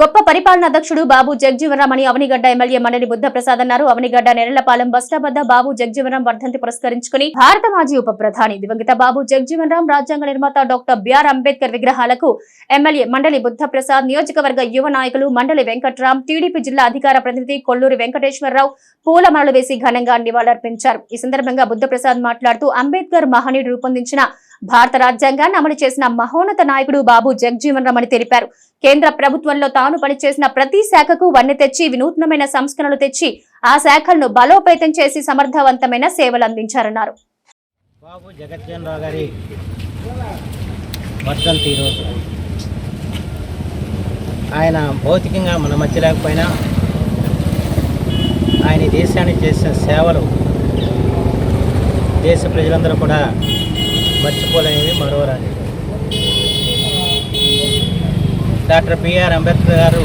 గొప్ప పరిపాలనా దక్షుడు బాబు జగజీవనరామని అవనిగడ్డ ఎమ్మెల్యే మండలి బుద్ధప్రసాద్ అన్నారు. అవనిగడ్డ నెరళ్లపాలెం బస్టాప్ వద్ద బాబు జగజీవనరాం వర్ధంతి పురస్కరించుకుని భారత మాజీ ఉప ప్రధాని దివంగత బాబు జగజీవనరాం, రాజ్యాంగ నిర్మాత డాక్టర్ బిఆర్ అంబేద్కర్ విగ్రహాలకు ఎమ్మెల్యే మండలి బుద్ధప్రసాద్, నియోజకవర్గ యువ నాయకులు మండలి వెంకట్రాం, టీడీపీ జిల్లా అధికార ప్రతినిధి కొల్లూరి వెంకటేశ్వరరావు పూలమాలలు వేసి ఘనంగా నివాళులర్పించారు. ఈ సందర్భంగా బుద్ధప్రసాద్ మాట్లాడుతూ అంబేద్కర్ మహనీయుడు రూపొందించిన భారత రాజ్యాంగాన్ని అమలు చేసిన మహోన్నత నాయకుడు బాబు జగజీవనరాం అని తెలిపారు. కేంద్ర ప్రభుత్వంలో తాను పనిచేసిన ప్రతి శాఖకు వన్నె తెచ్చి వినూత్నమైన సంస్కరణలు తెచ్చి ఆ శాఖలను బలోపేతం చేసి సమర్థవంతమైన సేవలు అందించారన్నారు. బాబు జగజ్జీవనరావు గారి వర్ధంతి ఈరోజు. ఆయన భౌతికంగా మన మధ్య లేకపోయినా ఆయన దేశానికి చేసిన సేవలు దేశ ప్రజలందరూ కూడా మర్చిపోలేనివి, మరోరాని. డాక్టర్ బిఆర్ అంబేద్కర్ గారు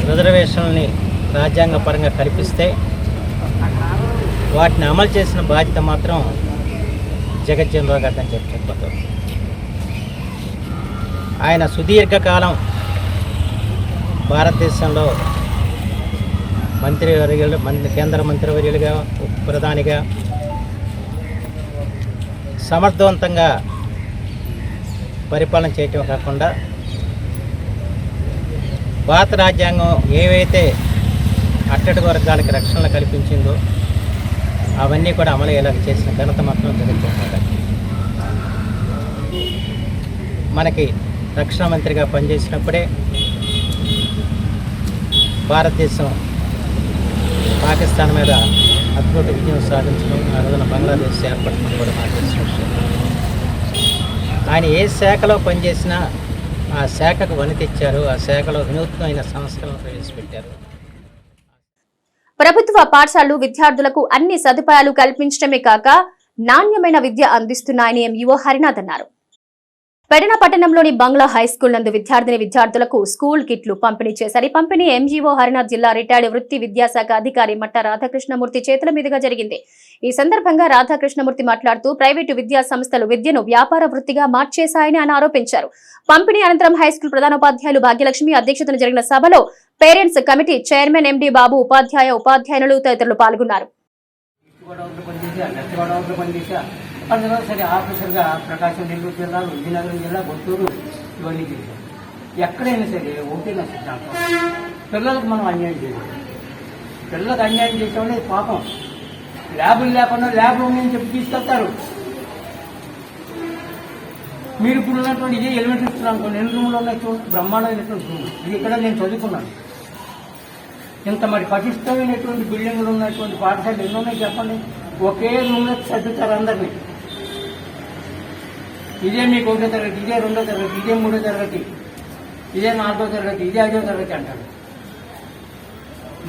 రిజర్వేషన్లని రాజ్యాంగ పరంగా కల్పిస్తే వాటిని అమలు చేసిన బాధ్యత మాత్రం జగజ్జీవనరావు గారు అని చెప్పారు. ఆయన సుదీర్ఘకాలం భారతదేశంలో కేంద్ర మంత్రివర్యులుగా, ప్రధానిగా సమర్థవంతంగా పరిపాలన చేయటం కాకుండా భారత రాజ్యాంగం ఏవైతే అట్టడి వర్గాలకు రక్షణ కల్పించిందో అవన్నీ కూడా అమలు అయ్యేలాగా చేసిన ఘనత మాత్రం జగజ్జీవనరావు. మనకి రక్షణ మంత్రిగా పనిచేసినప్పుడే భారతదేశం పాకిస్తాన్ మీద అద్భుత విజయం సాధించడం, ఆ రోజున బంగ్లాదేశ్ ఏర్పడటం కూడా మాకు తెలిసిన విషయం. ఆయన ఏ శాఖలో పనిచేసినా ఆ శాఖకు వని తెచ్చారు, ఆ శాఖలో వినూత్నమైన సంస్కరణలు ప్రవేశపెట్టారు. ప్రభుత్వ పాఠశాలలు విద్యార్థులకు అన్ని సదుపాయాలు కల్పించడమే కాక నాణ్యమైన విద్య అందిస్తున్నాయని ఎంఈఓ హరినాథ్ అన్నారు. పెడన పట్టణంలోని బంగ్లా హైస్కూల్ నందు విద్యార్థులకు స్కూల్ కిట్లు పంపిణీ చేశారు. ఈ పంపిణీ ఎంజీఓ హరినాథ్ జిల్లా రిటైర్డ్ వృత్తి విద్యాశాఖ అధికారి మట్ట రాధాకృష్ణమూర్తి చేతుల మీదుగా జరిగింది. ఈ సందర్భంగా రాధాకృష్ణమూర్తి మాట్లాడుతూ ప్రైవేటు విద్యా సంస్థలు విద్యను వ్యాపార వృత్తిగా మార్చేశాయని ఆయన ఆరోపించారు. పంపిణీ అనంతరం హైస్కూల్ ప్రధానోపాధ్యాయులు భాగ్యలక్ష్మి అధ్యక్షతన జరిగిన సభలో పేరెంట్స్ కమిటీ చైర్మన్ ఎండి బాబు, ఉపాధ్యాయులు తదితరులు పాల్గొన్నారు. సరే ఆఫీసర్గా ప్రకాశం, నెల్లూరు జిల్లాలు, విజయనగరం జిల్లా, గుంటూరు ఇవన్నీ చేశాం. ఎక్కడైనా సరే ఒకటేనా సిద్ధాంతం, పిల్లలకు మనం అన్యాయం చేయాలి. పిల్లలకు అన్యాయం చేసామని పాపం. ల్యాబులు లేకుండా ల్యాబ్ ఉన్నాయని చెప్పి తీసుకెళ్తారు. మీరు ఇప్పుడు ఉన్నటువంటి ఇదే ఎలిమెంటరీ స్కూల్ అనుకోండి, 2 రూమ్లు ఉన్నాయి చూడండి, బ్రహ్మాండమైనటువంటి రూమ్. ఇది ఇక్కడ నేను చదువుకున్నాను. ఇంత మరి పటిష్టమైనటువంటి బిల్డింగ్లు ఉన్నటువంటి పాఠశాలలు ఎన్ని ఉన్నాయి చెప్పండి. ఒకే రూమ్లో చదువుతారు అందరినీ. ఇదే మీకు 1వ తరగతి, ఇదే 2వ తరగతి, ఇదే 3వ తరగతి, ఇదే 4వ తరగతి, ఇదే 5వ తరగతి అంటారు.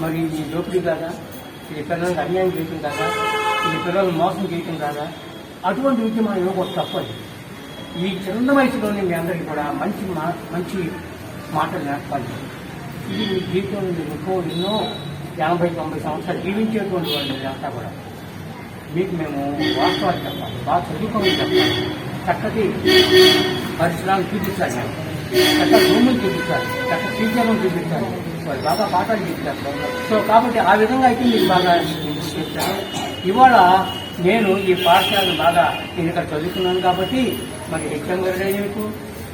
మరి ఇది దోపిడీ కాదా? ఇది పిల్లలకు అన్యాయం చేయటం కాదా? ఇది పిల్లలు మోసం చేయటం కాదా? అటువంటి విద్య మనం ఇవ్వకూడదు, తప్పదు. ఈ చిన్న వయసులోనే మీ అందరికీ కూడా మంచి మాటలు నేర్పాలి. ఇది మీ జీవితంలో మీరు ఎన్నో 80-90 సంవత్సరాలు జీవించేటువంటి వాళ్ళు అంతా కూడా. మీకు మేము వాస్తవాలు చెప్పాలి, బాగా చదువుకోమని చెప్పాలి, చక్కటి పరిసరాలు చూపించాలి, చక్కటి రూములు చూపించాలి, చక్కటి టీచర్లను చూపించాలి, వాళ్ళు బాగా పాఠాలు చూపించారు. సో కాబట్టి ఆ విధంగా అయితే మీకు బాగా చేస్తాను. ఇవాళ నేను ఈ పాఠశాలను బాగా నేను ఇక్కడ చదువుకున్నాను కాబట్టి మరి హెచ్ఎం గారు డైనమిక్,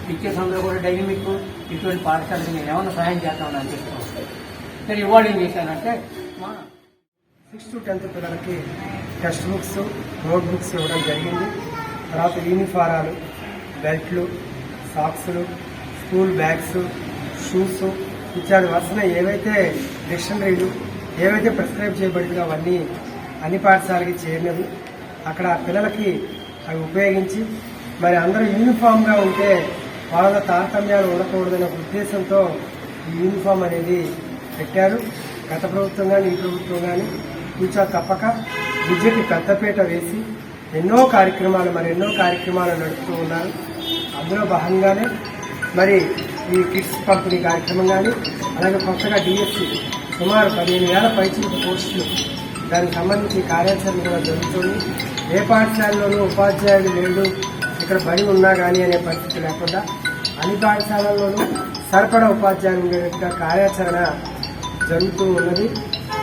టీచర్స్ అందరూ కూడా డైనమిక్, ఇటువంటి పాఠశాలకు నేను ఏమైనా సహాయం చేస్తామని అనిపిస్తున్నాను. సరే ఇవాళ ఏం చేశానంటే 6th to 10th పిల్లలకి టెక్స్ట్ బుక్స్, నోట్ బుక్స్ ఇవ్వడం జరిగింది. తర్వాత యూనిఫారాలు, బెల్ట్లు, సాక్స్లు, స్కూల్ బ్యాగ్స్, షూస్ ఇత్యాది వరుసన ఏవైతే డిక్షనరీలు ఏవైతే ప్రిస్క్రైబ్ చేయబడిందో అవన్నీ అన్ని పాఠశాలకి చేరినవి. అక్కడ పిల్లలకి అవి ఉపయోగించి మరి అందరూ యూనిఫామ్గా ఉంటే వాళ్ళ తారతమ్యాలు ఉండకూడదనే ఉద్దేశంతో ఈ యూనిఫామ్ అనేది పెట్టారు. గత ప్రభుత్వం కానీ ఈ ప్రభుత్వం కానీ కూర్చో తప్పక విద్యకి పెద్దపీట వేసి ఎన్నో కార్యక్రమాలు నడుపుతూ ఉన్నారు. అందులో భాగంగానే మరి ఈ కిట్స్ పంపిణీ కార్యక్రమం కానీ, అలాగే కొత్తగా డిఎస్సి సుమారు 15,000 పైచిలకు పోస్టులు, దానికి సంబంధించి కార్యాచరణ కూడా జరుగుతుంది. ఏ పాఠశాలలోనూ ఉపాధ్యాయులు లేడు, ఇక్కడ బడి ఉన్నా కానీ అనే పరిస్థితి లేకుండా అన్ని పాఠశాలల్లోనూ సరిపడా ఉపాధ్యాయులు ఉండేట్టుగా కార్యాచరణ జరుగుతూ ఉన్నది.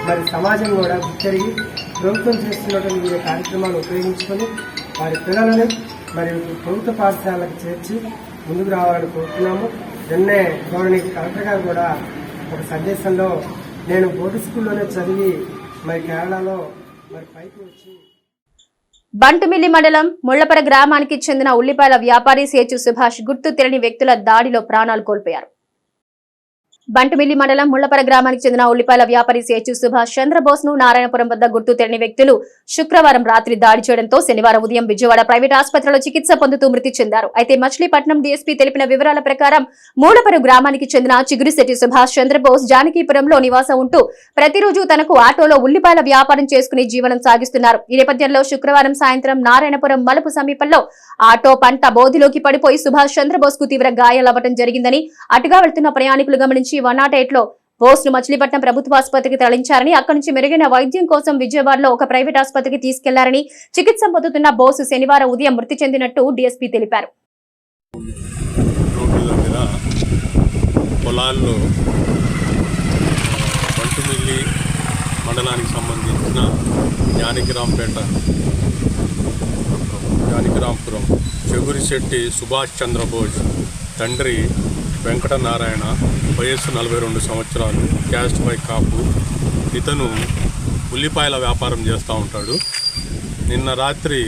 మరి సమాజం కూడా గుర్తిరిగి ప్రభుత్వం చేస్తున్నటువంటి ఈ కార్యక్రమాలు ఉపయోగించుకొని వారి పిల్లలని మరి ప్రభుత్వ పాఠశాలకు చేర్చి ముందుకు రావాలని కోరుతున్నాము. నిన్నే గౌరవనీయ కలెక్టర్ గారు కూడా ఒక సందేశంలో నేను బోర్డు స్కూల్లోనే చదివి మరి కేరళలో మరి పైకి వచ్చి బంటుమిల్లి మండలం ముళ్లపర గ్రామానికి చెందిన ఉల్లిపాయల వ్యాపారి సేచు సుభాష్ గుర్తు తెలియని వ్యక్తుల దాడిలో ప్రాణాలు కోల్పోయారు. బంటుమిల్లి మండలం ముళ్లపర గ్రామానికి చెందిన ఉల్లిపాయల వ్యాపారి సేచు సుభాష్ చంద్రబోస్ ను నారాయణపురం వద్ద గుర్తు తెలియని వ్యక్తులు శుక్రవారం రాత్రి దాడి చేయడంతో శనివారం ఉదయం విజయవాడ ప్రైవేట్ ఆసుపత్రిలో చికిత్స పొందుతూ మృతి చెందారు. అయితే మచిలీపట్నం డీఎస్పీ తెలిపిన వివరాల ప్రకారం మూలపర గ్రామానికి చెందిన చిగురిశెట్టి సుభాష్ చంద్రబోస్ జానకీపురంలో నివాసం ఉంటూ ప్రతిరోజు తనకు ఆటోలో ఉల్లిపాయల వ్యాపారం చేసుకుని జీవనం సాగిస్తున్నారు. ఈ నేపథ్యంలో శుక్రవారం సాయంత్రం నారాయణపురం మలుపు సమీపంలో ఆటో పంట బోధిలోకి పడిపోయి సుభాష్ చంద్రబోస్ కు తీవ్ర గాయాలవ్వడం జరిగిందని అటుగా వెళ్తున్న ప్రయాణికులు గమనించి 108 లో బోస్ ను మచిలీపట్నం ప్రభుత్వ ఆసుపత్రికి తరలించారని, అక్కడి నుంచి మెరుగైన వైద్యం కోసం విజయవాడలో ఒక ప్రైవేట్ ఆసుపత్రికి తీసుకెళ్లారని, చికిత్స పొందుతున్న బోస్ శనివారం ఉదయం మృతి చెందినట్టు డీఎస్పీ తెలిపారు. పొలాల్లో బంటుమిల్లి మండలానికి సంబంధించిన జానకిరాంపురం చెగురిశెట్టి సుభాష్ చంద్రబోస్ తండ్రి వెంకటనారాయణ, వయస్సు 42 సంవత్సరాలు, క్యాస్ట్ బై కాపు. ఇతను ఉల్లిపాయల వ్యాపారం చేస్తూ ఉంటాడు. నిన్న రాత్రి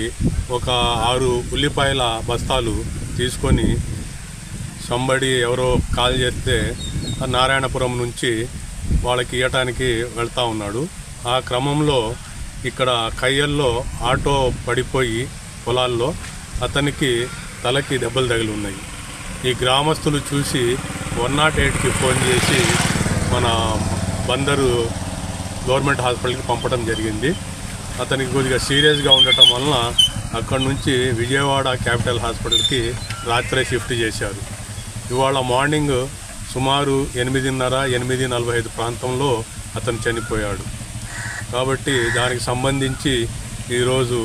ఒక 6 ఉల్లిపాయల బస్తాలు తీసుకొని ఎవరో కాల్ చేస్తే నారాయణపురం నుంచి వాళ్ళకి ఇవ్వటానికి వెళ్తూ ఉన్నాడు. ఆ క్రమంలో ఇక్కడ కయ్యల్లో ఆటో పడిపోయి పొలాల్లో అతనికి తలకి దెబ్బలు తగిలి ఉన్నాయి. ఈ గ్రామస్తులు చూసి 108కి ఫోన్ చేసి మన బందరు గవర్నమెంట్ హాస్పిటల్కి పంపడం జరిగింది. అతనికి కొద్దిగా సీరియస్గా ఉండటం వలన అక్కడ నుంచి విజయవాడ క్యాపిటల్ హాస్పిటల్కి రాత్రే షిఫ్ట్ చేశారు. ఇవాళ మార్నింగ్ సుమారు 8:30-8:45 ప్రాంతంలో అతను చనిపోయాడు. కాబట్టి దానికి సంబంధించి ఈరోజు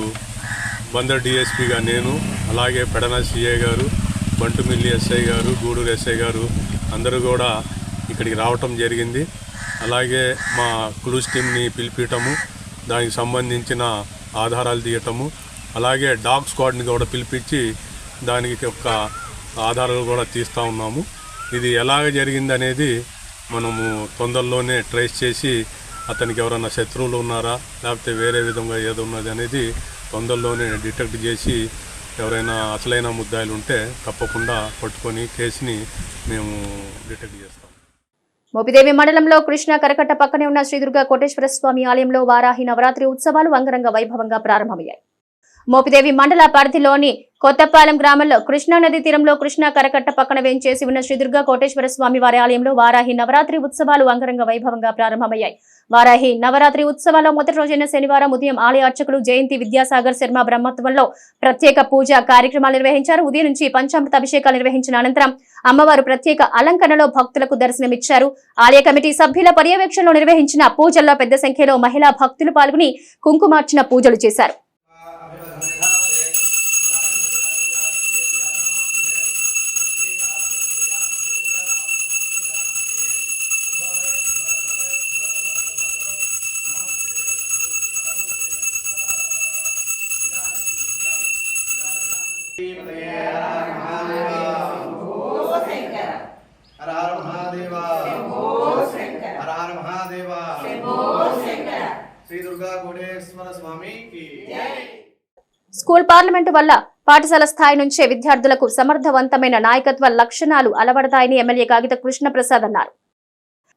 బందర్ డిఎస్పీగా నేను, అలాగే పెడన సిఐ గారు, బంటుమిల్లి ఎస్ఐ గారు, గూడూరు ఎస్ఐ గారు అందరూ కూడా ఇక్కడికి రావటం జరిగింది. అలాగే మా క్లూస్ టీమ్ని పిలిపించటము, దానికి సంబంధించిన ఆధారాలు తీయటము, అలాగే డాగ్ స్క్వాడ్ని కూడా పిలిపించి దానికి ఒక ఆధారాలు కూడా తీస్తూ ఉన్నాము. ఇది ఎలాగ జరిగింది అనేది మనము తొందరలోనే ట్రేస్ చేసి అతనికి ఎవరైనా శత్రువులు ఉన్నారా లేకపోతే వేరే విధంగా ఏదో ఉన్నది అనేది తొందరలోనే డిటెక్ట్ చేసి ఎవరైనా అసలైన ముద్దాయిలు ఉంటే తప్పకుండా పట్టుకొని కేసుని మేము డిటెక్ట్ చేస్తాం. మోపిదేవి మండలంలో కృష్ణా కరకట్ట పక్కనే ఉన్న శ్రీ దుర్గా కోటేశ్వర స్వామి ఆలయంలో వారాహి నవరాత్రి ఉత్సవాలు అంగరంగ వైభవంగా ప్రారంభమయ్యాయి. మోపిదేవి మండల పరిధిలోని కొత్తపాలెం గ్రామంలో కృష్ణా నది తీరంలో కృష్ణా కరకట్ట పక్కన వేంచేసి ఉన్న శ్రీ దుర్గా కోటేశ్వర స్వామి వారి ఆలయంలో వారాహి నవరాత్రి ఉత్సవాలు అంగరంగ వైభవంగా ప్రారంభమయ్యాయి. వారాహి నవరాత్రి ఉత్సవాల్లో మొదటి రోజైన శనివారం ఉదయం ఆలయ అర్చకులు జయంతి విద్యాసాగర్ శర్మ బ్రహ్మత్వంలో ప్రత్యేక పూజ కార్యక్రమాలు నిర్వహించారు. ఉదయం నుంచి పంచామృత అభిషేకాలు నిర్వహించిన అనంతరం అమ్మవారు ప్రత్యేక అలంకరణలో భక్తులకు దర్శనమిచ్చారు. ఆలయ కమిటీ సభ్యుల పర్యవేక్షణలో నిర్వహించిన పూజల్లో పెద్ద సంఖ్యలో మహిళా భక్తులు పాల్గొని కుంకుమార్చన పూజలు చేశారు. స్కూల్ పార్లమెంటు వల్ల పాఠశాల స్థాయి నుంచే విద్యార్థులకు సమర్థవంతమైన నాయకత్వ లక్షణాలు అలవడతాయని ఎమ్మెల్యే కాగిత కృష్ణప్రసాద్ అన్నారు.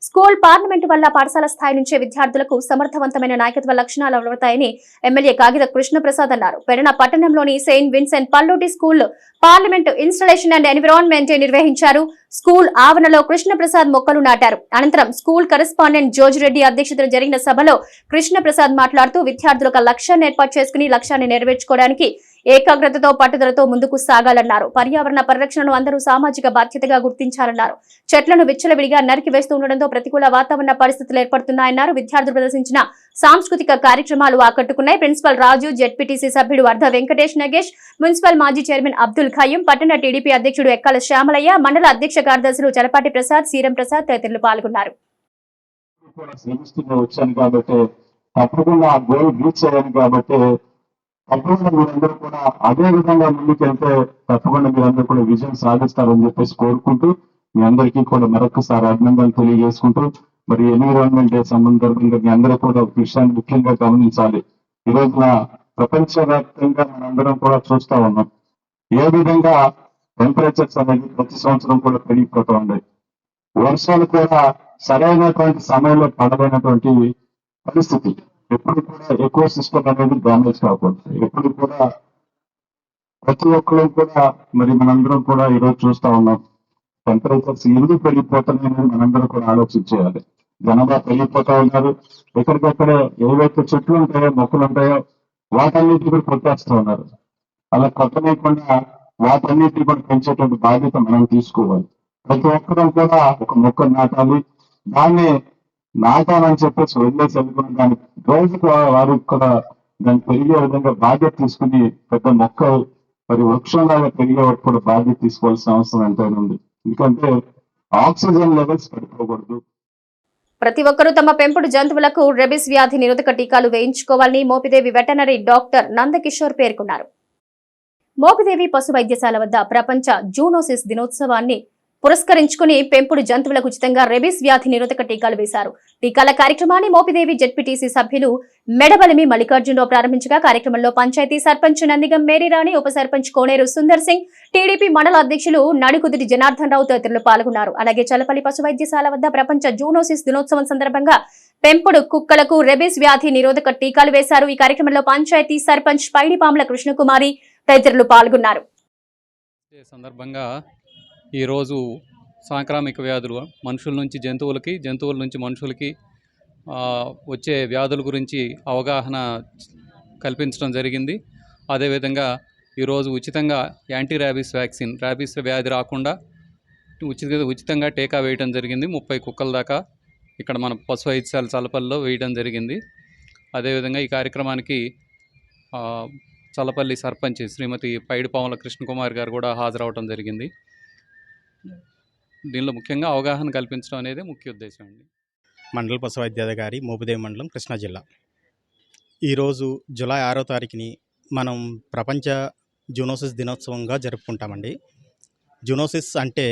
స్కూల్ పార్లమెంటు వల్ల పాఠశాల స్థాయి నుంచే విద్యార్థులకు సమర్థవంతమైన నాయకత్వ లక్షణాలు అలవడతాయని ఎమ్మెల్యే కాగిత కృష్ణప్రసాద్ అన్నారు. పెడన పట్టణంలోని saint Vincent Pallotti school parliament installation and environment నిర్వహించారు. స్కూల్ ఆవరణలో కృష్ణప్రసాద్ మొక్కలు నాటారు. అనంతరం స్కూల్ కరెస్పాండెంట్ జోజిరెడ్డి అధ్యక్షతన జరిగిన సభలో కృష్ణప్రసాద్ మాట్లాడుతూ విద్యార్థులకు లక్ష్యాన్ని ఏర్పాటు చేసుకుని లక్ష్యాన్ని నెరవేర్చుకోవడానికి ఏకాగ్రతతో పట్టుదలతో ముందుకు సాగాలన్నారు. పర్యావరణ పరిరక్షణను అందరూ సామాజిక బాధ్యతగా గుర్తించాలన్నారు. చెట్లను విచ్చలవిడిగా నరికి వేస్తూ ఉండడంతో ప్రతికూల వాతావరణ పరిస్థితులు ఏర్పడుతున్నాయన్నారు. విద్యార్థులు ప్రదర్శించిన సాంస్కృతిక కార్యక్రమాలు ఆకట్టుకున్నాయి. ప్రిన్సిపల్ రాజు, జెడ్పీటీసీ సభ్యుడు అర్ధ వెంకటేష్ నగేష్, మున్సిపల్ మాజీ చైర్మన్ అబ్దుల్ ఖయ్యం, పట్టణ టీడీపీ అధ్యక్షుడు ఎక్కాల శ్యామలయ్య, మండల అధ్యక్ష కార్యదర్శులు చలపాటి ప్రసాద్, సీరం ప్రసాద్ తదితరులు పాల్గొన్నారు. తప్పకుండా ఆ గోల్ రీచ్ అయ్యాను కాబట్టి తప్పకుండా మీరందరూ కూడా అదే విధంగా ముందుకెళ్తే తప్పకుండా మీరందరూ కూడా విజయం సాధిస్తారని చెప్పేసి కోరుకుంటూ మీ అందరికీ కూడా మరొకసారి అభినందనలు తెలియజేసుకుంటూ మరి ఎన్విరాన్మెంట్ డే సందర్భంగా మీ అందరూ కూడా ఒక విషయాన్ని ముఖ్యంగా గమనించాలి. ఈ రోజున ప్రపంచవ్యాప్తంగా మనందరం కూడా చూస్తా ఉన్నాం ఏ విధంగా టెంపరేచర్స్ అనేది ప్రతి సంవత్సరం కూడా పెరిగిపోతూ ఉన్నాయి. వర్షాలు కూడా సరైనటువంటి సమయంలో పడలేనటువంటి పరిస్థితి. ఎప్పుడు కూడా ఎకో సిస్టమ్ అనేది డ్యామేజ్ కాకూడదు. ఎప్పుడు కూడా ప్రతి ఒక్కరు కూడా మరి మనందరం కూడా ఈరోజు చూస్తా ఉన్నాం టెంపరేచర్స్ ఎందుకు పెరిగిపోతున్నాయని మనందరం కూడా ఆలోచించేయాలి. జనాభా పెరిగిపోతా ఉన్నారు. ఎక్కడికక్కడే ఏవైతే చెట్లు ఉంటాయో మొక్కలు ఉంటాయో వాటన్నిటి కూడా కొట్టేస్తూ ఉన్నారు. అలా కొట్టలేకుండా వాటన్నిటిని కూడా పెంచేటువంటి బాధ్యత మనం తీసుకోవాలి. ప్రతి ఒక్కరూ కూడా ఒక మొక్కను నాటాలి. దాన్ని నాటాలని చెప్పేసి వదిలేసి వెళ్ళకుండా దాన్ని రోజుకు వారికి కూడా దాన్ని పెరిగే విధంగా బాధ్యత తీసుకుని పెద్ద మొక్క మరి వృక్షంలాగా పెరిగే వరకు కూడా బాధ్యత తీసుకోవాల్సిన అవసరం ఎంతైనా ఉంది. ఎందుకంటే ఆక్సిజన్ లెవెల్స్ పడిపోకూడదు. ప్రతి ఒక్కరూ తమ పెంపుడు జంతువులకు రెబిస్ వ్యాధి నిరోధక టీకాలు వేయించుకోవాలని మోపిదేవి వెటనరీ డాక్టర్ నందకిషోర్ పేర్కొన్నారు. మోపిదేవి పశు వైద్యశాల వద్ద ప్రపంచ జూనోసిస్ దినోత్సవాన్ని పురస్కరించుకుని పెంపుడు జంతువులకు ఉచితంగా రెబిస్ వ్యాధి నిరోధక టీకాలు వేశారు. టీకాల కార్యక్రమాన్ని మోపిదేవి జెడ్పీటీసీ సభ్యులు మెడబలిమి మల్లికార్జునరావు ప్రారంభించగా కార్యక్రమంలో పంచాయతీ సర్పంచ్ నందిగం మేరీరాణి, ఉప సర్పంచ్ కోనేరు సుందర్ సింగ్, టీడీపీ మండల అధ్యక్షులు నడికుదిరి జనార్దన్ రావు తదితరులు పాల్గొన్నారు. అలాగే చలపల్లి పశు వైద్యశాల వద్ద ప్రపంచ జూనోసిస్ దినోత్సవం సందర్భంగా పెంపుడు కుక్కలకు రెబిస్ వ్యాధి నిరోధక టీకాలు వేశారు. ఈ కార్యక్రమంలో పంచాయతీ సర్పంచ్ పైడిపాముల కృష్ణకుమారి తదితరులు పాల్గొన్నారు. సందర్భంగా ఈరోజు సాంక్రామిక వ్యాధులు మనుషుల నుంచి జంతువులకి, జంతువుల నుంచి మనుషులకి వచ్చే వ్యాధుల గురించి అవగాహన కల్పించడం జరిగింది. అదేవిధంగా ఈరోజు ఉచితంగా యాంటీ ర్యాబీస్ వ్యాక్సిన్, ర్యాబీస్ వ్యాధి రాకుండా ఉచితంగా టీకా వేయడం జరిగింది. 30 కుక్కల దాకా ఇక్కడ మన పశు వైద్యశాల చల్లపల్లిలో వేయడం జరిగింది. అదేవిధంగా ఈ కార్యక్రమానికి చల్లపల్లి సర్పంచ్ శ్రీమతి పైడిపాముల కృష్ణకుమార్ గారు కూడా హాజరవడం జరిగింది. దీనిలో ముఖ్యంగా అవగాహన కల్పించడం అనేది ముఖ్య ఉద్దేశం అండి. మండల పశు వైద్యాధికారి మోపిదేవి మండలం, కృష్ణా జిల్లా. ఈరోజు జూలై 6వ తారీఖుని మనం ప్రపంచ జూనోసిస్ దినోత్సవంగా జరుపుకుంటామండి. జూనోసిస్ అంటే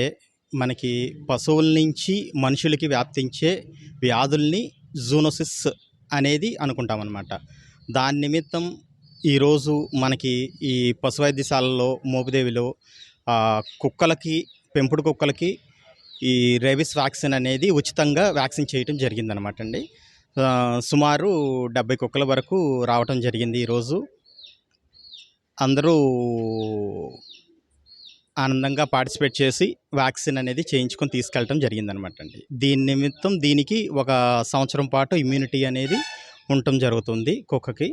మనకి పశువుల నుంచి మనుషులకి వ్యాప్తించే వ్యాధుల్ని జూనోసిస్ అనేది అనుకుంటామన్నమాట. దాని నిమిత్తం ఈరోజు మనకి ఈ పశు వైద్యశాలలో మోపిదేవిలో కుక్కలకి, పెంపుడు కుక్కలకి ఈ రేబీస్ వ్యాక్సిన్ అనేది ఉచితంగా వ్యాక్సిన్ చేయటం జరిగిందనమాట అండి. సుమారు 70 కుక్కల వరకు రావటం జరిగింది. ఈరోజు అందరూ ఆనందంగా పార్టిసిపేట్ చేసి వ్యాక్సిన్ అనేది చేయించుకొని తీసుకెళ్ళటం జరిగిందనమాట అండి. దీని నిమిత్తం దీనికి 1 సంవత్సరం పాటు ఇమ్యూనిటీ అనేది ఉండటం జరుగుతుంది కుక్కకి.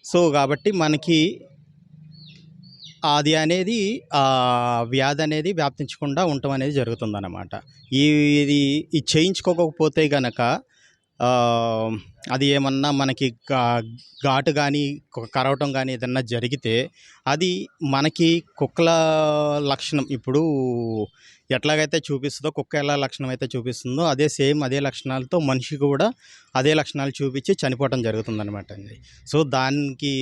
సో కాబట్టి మనకి అది అనేది వ్యాధి అనేది వ్యాప్తించకుండా ఉండటం అనేది జరుగుతుందన్నమాట. ఇది చేయించుకోకపోతే గనక అది ఏమన్నా మనకి ఘాటు కానీ కరవటం కానీ ఏదన్నా జరిగితే అది మనకి కుక్కల లక్షణం, ఇప్పుడు ఎట్లాగైతే చూపిస్తుందో కుక్క ఎలా లక్షణం అయితే చూపిస్తుందో అదే లక్షణాలతో మనిషి కూడా అదే లక్షణాలు చూపించి చనిపోవటం జరుగుతుందన్నమాట అండి. సో దానికి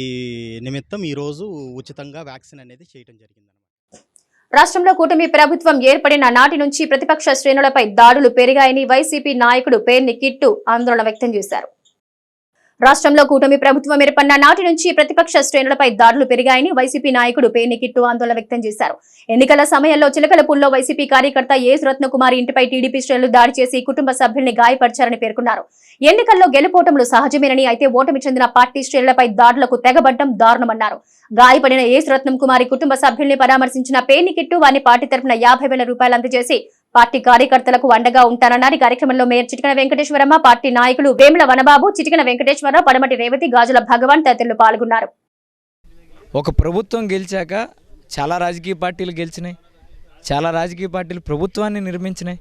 నిమిత్తం ఈరోజు ఉచితంగా వ్యాక్సిన్ అనేది చేయడం జరిగింది. రాష్ట్రంలో కూటమి ప్రభుత్వం ఏర్పడిన నాటి నుంచి ప్రతిపక్ష శ్రేణులపై దాడులు పెరిగాయని వైసీపీ నాయకుడు పేర్ని కిట్టు ఆందోళన వ్యక్తం చేశారు. రాష్ట్రంలో కూటమి ప్రభుత్వం ఏర్పడిన నాటి నుంచి ప్రతిపక్ష శ్రేణులపై దాడులు పెరిగాయని వైసీపీ నాయకుడు పేర్ని కిట్టు ఆందోళన వ్యక్తం చేశారు. ఎన్నికల సమయంలో చిలకలపూడిలో వైసీపీ కార్యకర్త ఏస్ రత్నకుమారి ఇంటిపై టీడీపీ శ్రేణులు దాడి చేసి కుటుంబ సభ్యుల్ని గాయపరిచారని పేర్కొన్నారు. ఎన్నికల్లో గెలుపోటములు సహజమేనని, అయితే ఓటమి చెందిన పార్టీ శ్రేణులపై దాడులకు తెగబడ్డం దారుణమన్నారు. గాయపడిన ఏస్ రత్నకుమారి కుటుంబ సభ్యుల్ని పరామర్శించిన పేర్ని కిట్టు వారిని పార్టీ తరఫున 50,000 రూపాయలు అందజేసి పార్టీ కార్యకర్తలకు అండగా ఉంటారన్నారు. కార్యక్రమంలో మేయర్ చిటికన వెంకటేశ్వరమ్మ, పార్టీ నాయకులు వేముల వనబాబు, చిటికన వెంకటేశ్వరరావు, పడమటి రేవతి, గాజుల భగవాన్ తదితరులు పాల్గొన్నారు. ఒక ప్రభుత్వం గెలిచాక చాలా రాజకీయ పార్టీలు గెలిచినాయి, చాలా రాజకీయ పార్టీలు ప్రభుత్వాన్ని నిర్మించినాయి.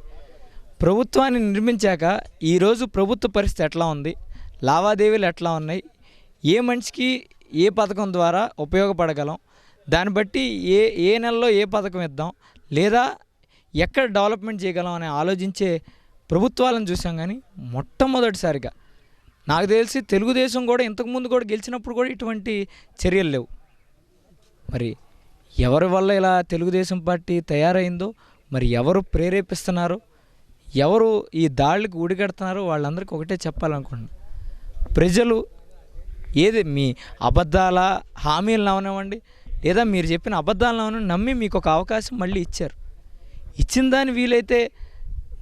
ప్రభుత్వాన్ని నిర్మించాక ఈరోజు ప్రభుత్వ పరిస్థితి ఎట్లా ఉంది, లావాదేవీలు ఎట్లా ఉన్నాయి, ఏ మనిషికి ఏ పథకం ద్వారా ఉపయోగపడగలం, దాన్ని బట్టి ఏ నెలలో ఏ పథకం ఇద్దాం, లేదా ఎక్కడ డెవలప్మెంట్ చేయగలం అని ఆలోచించే ప్రభుత్వాలను చూసాం. కానీ మొట్టమొదటిసారిగా నాకు తెలిసి తెలుగుదేశం కూడా ఇంతకుముందు కూడా గెలిచినప్పుడు కూడా ఇటువంటి చర్యలు లేవు. మరి ఎవరి వల్ల ఇలా తెలుగుదేశం పార్టీ తయారైందో, మరి ఎవరు ప్రేరేపిస్తున్నారో, ఎవరు ఈ దాడులకు ఉడిగడుతున్నారో వాళ్ళందరికీ ఒకటే చెప్పాలనుకుంటున్నాను. ప్రజలు ఏది మీ అబద్ధాల హామీలను అవనివ్వండి, లేదా మీరు చెప్పిన అబద్ధాలను నమ్మి మీకు ఒక అవకాశం మళ్ళీ ఇచ్చారు. ఇచ్చిన దాన్ని వీలైతే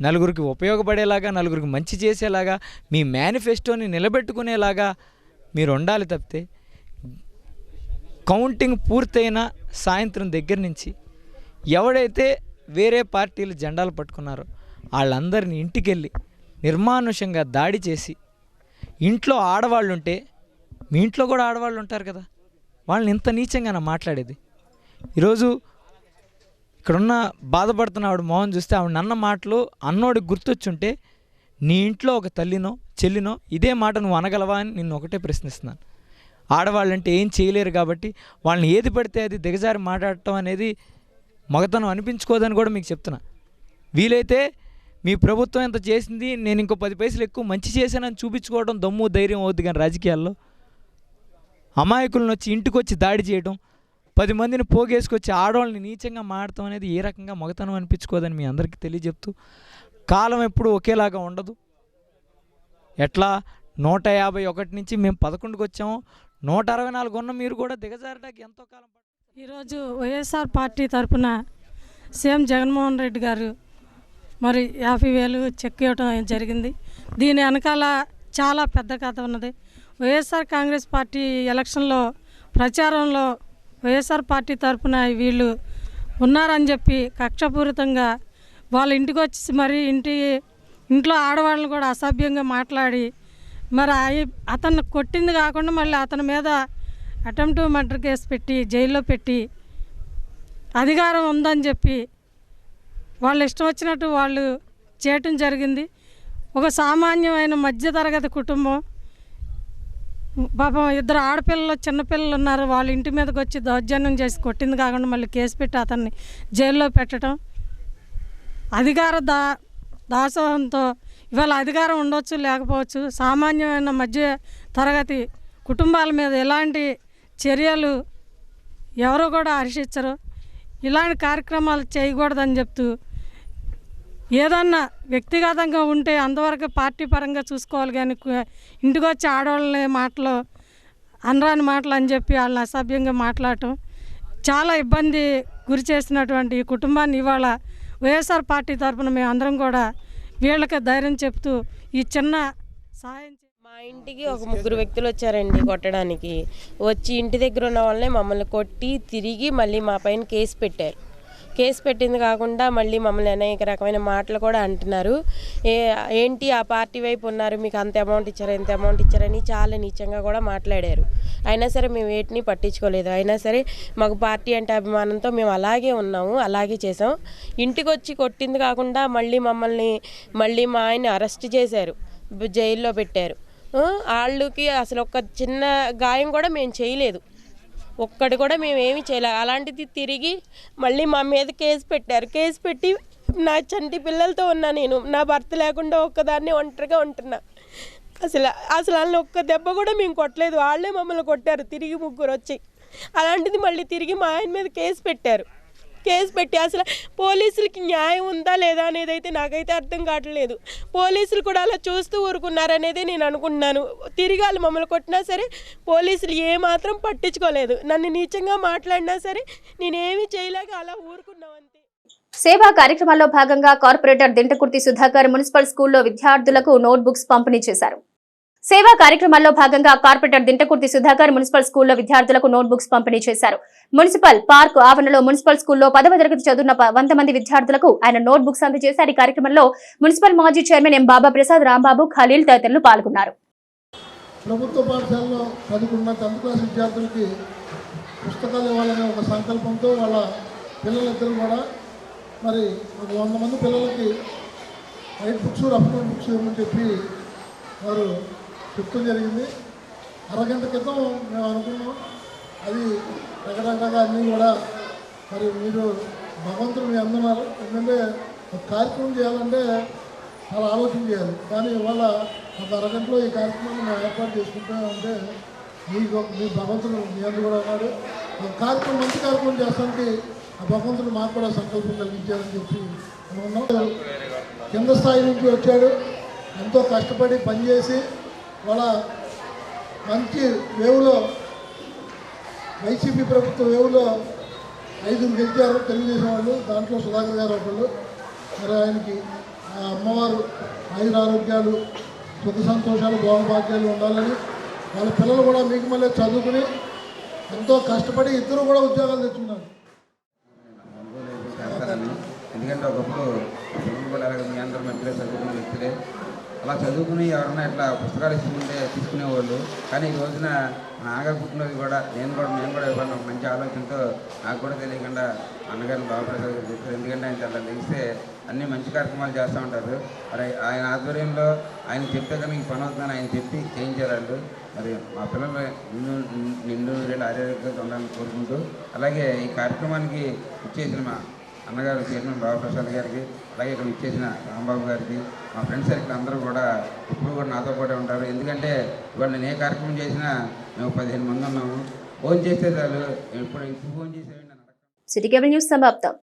నలుగురికి ఉపయోగపడేలాగా, నలుగురికి మంచి చేసేలాగా, మీ మేనిఫెస్టోని నిలబెట్టుకునేలాగా మీరు ఉండాలి. తప్పితే కౌంటింగ్ పూర్తయిన సాయంత్రం దగ్గర నుంచి ఎవడైతే వేరే పార్టీలు జెండాలు పట్టుకున్నారో వాళ్ళందరినీ ఇంటికి వెళ్ళి నిర్మానుషంగా దాడి చేసి, ఇంట్లో ఆడవాళ్ళు ఉంటే మీ ఇంట్లో కూడా ఆడవాళ్ళు ఉంటారు కదా, వాళ్ళని ఇంత నీచంగా మాట్లాడేది. ఈరోజు ఇక్కడున్న బాధపడుతున్న ఆవిడ మోహన్ చూస్తే ఆవిడ అన్న మాటలు అన్నోడికి గుర్తొచ్చుంటే నీ ఇంట్లో ఒక తల్లినో చెల్లినో ఇదే మాట నువ్వు అనగలవా అని నిన్ను ఒకటే ప్రశ్నిస్తున్నాను. ఆడవాళ్ళంటే ఏం చేయలేరు కాబట్టి వాళ్ళని ఏది పడితే అది దిగజారి మాట్లాడటం అనేది మగతనం అనిపించుకోదని కూడా మీకు చెప్తున్నా. వీలైతే మీ ప్రభుత్వం ఎంత చేసింది, నేను ఇంకో 10 పైసలు ఎక్కువ మంచి చేశానని చూపించుకోవడం దమ్ము ధైర్యం అవుద్ది. కానీ రాజకీయాల్లో అమాయకులను వచ్చి ఇంటికి వచ్చి దాడి చేయడం, 10 మందిని పోగేసుకొచ్చి ఆడవాళ్ళని నీచంగా మాడటం అనేది ఏ రకంగా మగతనం అనిపించుకోదని మీ అందరికీ తెలియజెప్తూ, కాలం ఎప్పుడు ఒకేలాగా ఉండదు. ఎట్లా 151 నుంచి మేము 11కి వచ్చాము, 164 ఉన్న మీరు కూడా దిగజారడానికి ఎంతో కాలం పడుతుంది. ఈరోజు వైఎస్ఆర్ పార్టీ తరఫున సీఎం జగన్మోహన్ రెడ్డి గారు మరి 50,000 చెక్ ఇవ్వడం జరిగింది. దీని వెనకాల చాలా పెద్ద కథ ఉన్నది. వైఎస్ఆర్ కాంగ్రెస్ పార్టీ ఎలక్షన్లో ప్రచారంలో వైఎస్ఆర్ పార్టీ తరఫున వీళ్ళు ఉన్నారని చెప్పి కక్షపూరితంగా వాళ్ళ ఇంటికి వచ్చి మరి ఇంట్లో ఆడవాళ్ళని కూడా అసభ్యంగా మాట్లాడి మరి అతన్ని కొట్టింది కాకుండా మళ్ళీ అతని మీద అటెంప్ట్ మర్డర్ కేసు పెట్టి జైల్లో పెట్టి అధికారం ఉందని చెప్పి వాళ్ళు ఇష్టం వచ్చినట్టు వాళ్ళు చేయటం జరిగింది. ఒక సామాన్యమైన మధ్యతరగతి కుటుంబం, పాపం ఇద్దరు ఆడపిల్లలు చిన్నపిల్లలు ఉన్నారు, వాళ్ళ ఇంటి మీదకి వచ్చి దౌర్జన్యం చేసి కొట్టింది కాకుండా మళ్ళీ కేసు పెట్టి అతన్ని జైల్లో పెట్టడం, అధికార దాసోహంతో ఇవాళ అధికారం ఉండవచ్చు లేకపోవచ్చు, సామాన్యమైన మధ్య తరగతి కుటుంబాల మీద ఎలాంటి చర్యలు ఎవరు కూడా హర్షించరు. ఇలాంటి కార్యక్రమాలు చేయకూడదని చెప్తూ ఏదన్నా వ్యక్తిగతంగా ఉంటే అంతవరకు పార్టీ పరంగా చూసుకోవాలి, కానీ ఇంటికి వచ్చి ఆడవాళ్ళని మాటలు అనరాని మాటలు అని చెప్పి వాళ్ళని అసభ్యంగా మాట్లాడటం చాలా ఇబ్బంది గురి చేసినటువంటి ఈ కుటుంబాన్ని ఇవాళ వైఎస్ఆర్ పార్టీ తరఫున మేము అందరం కూడా వీళ్ళకి ధైర్యం చెప్తూ ఈ చిన్న సాయం. మా ఇంటికి ఒక 3 వ్యక్తులు వచ్చారండి కొట్టడానికి. వచ్చి ఇంటి దగ్గర ఉన్న వాళ్ళని మమ్మల్ని కొట్టి తిరిగి మళ్ళీ మా పైన కేసు పెట్టారు. కేసు పెట్టింది కాకుండా మళ్ళీ మమ్మల్ని అనేక రకమైన మాటలు కూడా అంటున్నారు. ఏంటి ఆ పార్టీ వైపు ఉన్నారు, మీకు అంత అమౌంట్ ఇచ్చారు ఇంత అమౌంట్ ఇచ్చారని చాలా నీచంగా కూడా మాట్లాడారు. అయినా సరే మేము వేటిని పట్టించుకోలేదు. అయినా సరే మాకు పార్టీ అంటే అభిమానంతో మేము అలాగే ఉన్నాము, అలాగే చేసాం. ఇంటికి వచ్చి కొట్టింది కాకుండా మళ్ళీ మళ్ళీ మా ఆయన్ని అరెస్ట్ చేశారు, జైల్లో పెట్టారు. వాళ్ళకి అసలు ఒక చిన్న గాయం కూడా మేము చేయలేదు, ఒక్కటి కూడా మేము ఏమీ చేయలేదు. అలాంటిది తిరిగి మళ్ళీ మా మీద కేసు పెట్టారు. కేసు పెట్టి నా చంటి పిల్లలతో ఉన్నా, నేను నా భర్త లేకుండా ఒక్కదాన్ని ఒంటరిగా ఉంటున్నా. అసలు వాళ్ళని ఒక్క దెబ్బ కూడా మేము కొట్టలేదు, వాళ్ళే మమ్మల్ని కొట్టారు తిరిగి 3 వచ్చి. అలాంటిది మళ్ళీ తిరిగి మా ఆయన మీద కేసు పెట్టారు. కేసు పెట్టి అసలు పోలీసులకి న్యాయం ఉందా లేదా అనేది అయితే నాకైతే అర్థం కావట్లేదు. పోలీసులు కూడా అలా చూస్తూ ఊరుకున్నారనేది నేను అనుకుంటున్నాను. తిరిగి వాళ్ళు మమ్మల్ని కొట్టినా సరే పోలీసులు ఏమాత్రం పట్టించుకోలేదు. నన్ను నీచంగా మాట్లాడినా సరే నేనేమీ చేయలేక అలా ఊరుకున్నాం అంతే. సేవా కార్యక్రమాల్లో భాగంగా కార్పొరేటర్ దింటకుర్తి సుధాకర్ మున్సిపల్ స్కూల్లో విద్యార్థులకు నోట్బుక్స్ పంపిణీ చేశారు. సేవా కార్యక్రమాల్లో భాగంగా కార్పొరేటర్ దింటకుర్తి సుధాకర్ మున్సిపల్ స్కూల్లో విద్యార్థులకు నోట్బుక్స్ పంపిణీ చేశారు. మున్సిపల్ పార్క్ ఆవరణలో మున్సిపల్ స్కూల్లో 10వ తరగతి చదువున్న 100 మంది విద్యార్థులకు ఆయన నోట్బుక్స్ అందజేశారు. ఈ కార్యక్రమంలో మున్సిపల్ మాజీ చైర్మన్ ఎం బాబా ప్రసాద్, రాంబాబు, ఖలీల్ తదితరులు పాల్గొన్నారు. ప్రభుత్వ పాఠశాలలో చదువుకున్న 10th క్లాస్ విద్యార్థులకి పుస్తకాలు ఇవ్వాలనే ఒక సంకల్పంతో వాళ్ళ పిల్లలిద్దరూ కూడా మరి ఒక 100 మంది పిల్లలకి white books, rough note books ఇవ్వమని చెప్పి వారు చెప్తూ జరిగింది. అరగంట క్రితం మేము అనుకున్నాం, అది రకరకాలుగా అన్నీ కూడా మరి మీరు భగవంతుడు మీ అందున్నారు. ఎందుకంటే ఒక కార్యక్రమం చేయాలంటే చాలా ఆలోచన చేయాలి, కానీ ఇవాళ ఒక అరగంటలో ఈ కార్యక్రమాన్ని మేము ఏర్పాటు చేసుకుంటామంటే మీ భగవంతుడు మీ అందు కూడా ఉన్నాడు. ఒక కార్యక్రమం మంచి కార్యక్రమం చేస్తానికి ఆ భగవంతుడు మాకు కూడా సంకల్పం కలిగించారని చెప్పి అనుకున్నాం. కింద స్థాయి నుంచి వచ్చాడు, ఎంతో కష్టపడి పనిచేసి వాళ్ళ మంచి వేవులో వైసీపీ ప్రభుత్వ వేవులో 5 గెలిచారు తెలుగుదేశం వాళ్ళు. దాంట్లో సుధాకర్ గారు ఒకళ్ళు. మరి ఆయనకి ఆ అమ్మవారు ఆయురారోగ్యాలు, సుఖ సంతోషాలు, భోగభాగ్యాలు ఉండాలని, వాళ్ళ పిల్లలు కూడా మీకు మళ్ళీ చదువుకుని ఎంతో కష్టపడి ఇద్దరు కూడా ఉద్యోగాలు తెచ్చుకున్నారు. ఎందుకంటే ఒకప్పుడు పిల్లలు కూడా అలాగే మీ అందరూ మధ్యలో చదువుకునే వ్యక్తులే, అలా చదువుకుని ఎవరన్నా ఇట్లా పుస్తకాలు ఇస్తుంటే తీసుకునేవాళ్ళు. కానీ ఈ రోజున నాన్నగారు పుట్టినది కూడా నేను కూడా ఇవ్వాలి ఒక మంచి ఆలోచనతో నాకు కూడా తెలియకుండా అన్నగారిని బాగుపడతారు చెప్తారు. ఎందుకంటే ఆయన అలా తెలిస్తే అన్ని మంచి కార్యక్రమాలు చేస్తూ ఉంటారు. మరి ఆయన ఆధ్వర్యంలో ఆయన చెప్తే కానీ ఈ పని అవుతుందని ఆయన చెప్పి చేయించారు. మరి మా పిల్లలు నిండు వీళ్ళు ఆరోగ్యంగా ఉండాలని కోరుకుంటూ, అలాగే ఈ కార్యక్రమానికి ఇచ్చేసిన మా అన్నగారు చైర్మన్ బాబాప్రసాద్ గారికి, అలాగే ఇక్కడ ఇచ్చేసిన రాంబాబు గారికి, మా ఫ్రెండ్స్ సర్కిల్ అందరూ కూడా ఇప్పుడు కూడా నాతో పాటే ఉంటారు. ఎందుకంటే ఇవాళ నేను ఏ కార్యక్రమం చేసినా మేము 15 మంది ఉన్నాము. ఫోన్ చేస్తే చాలు, ఇప్పుడు ఫోన్ చేసేవి. సిటీ కేబుల్ న్యూస్ సమాప్తం.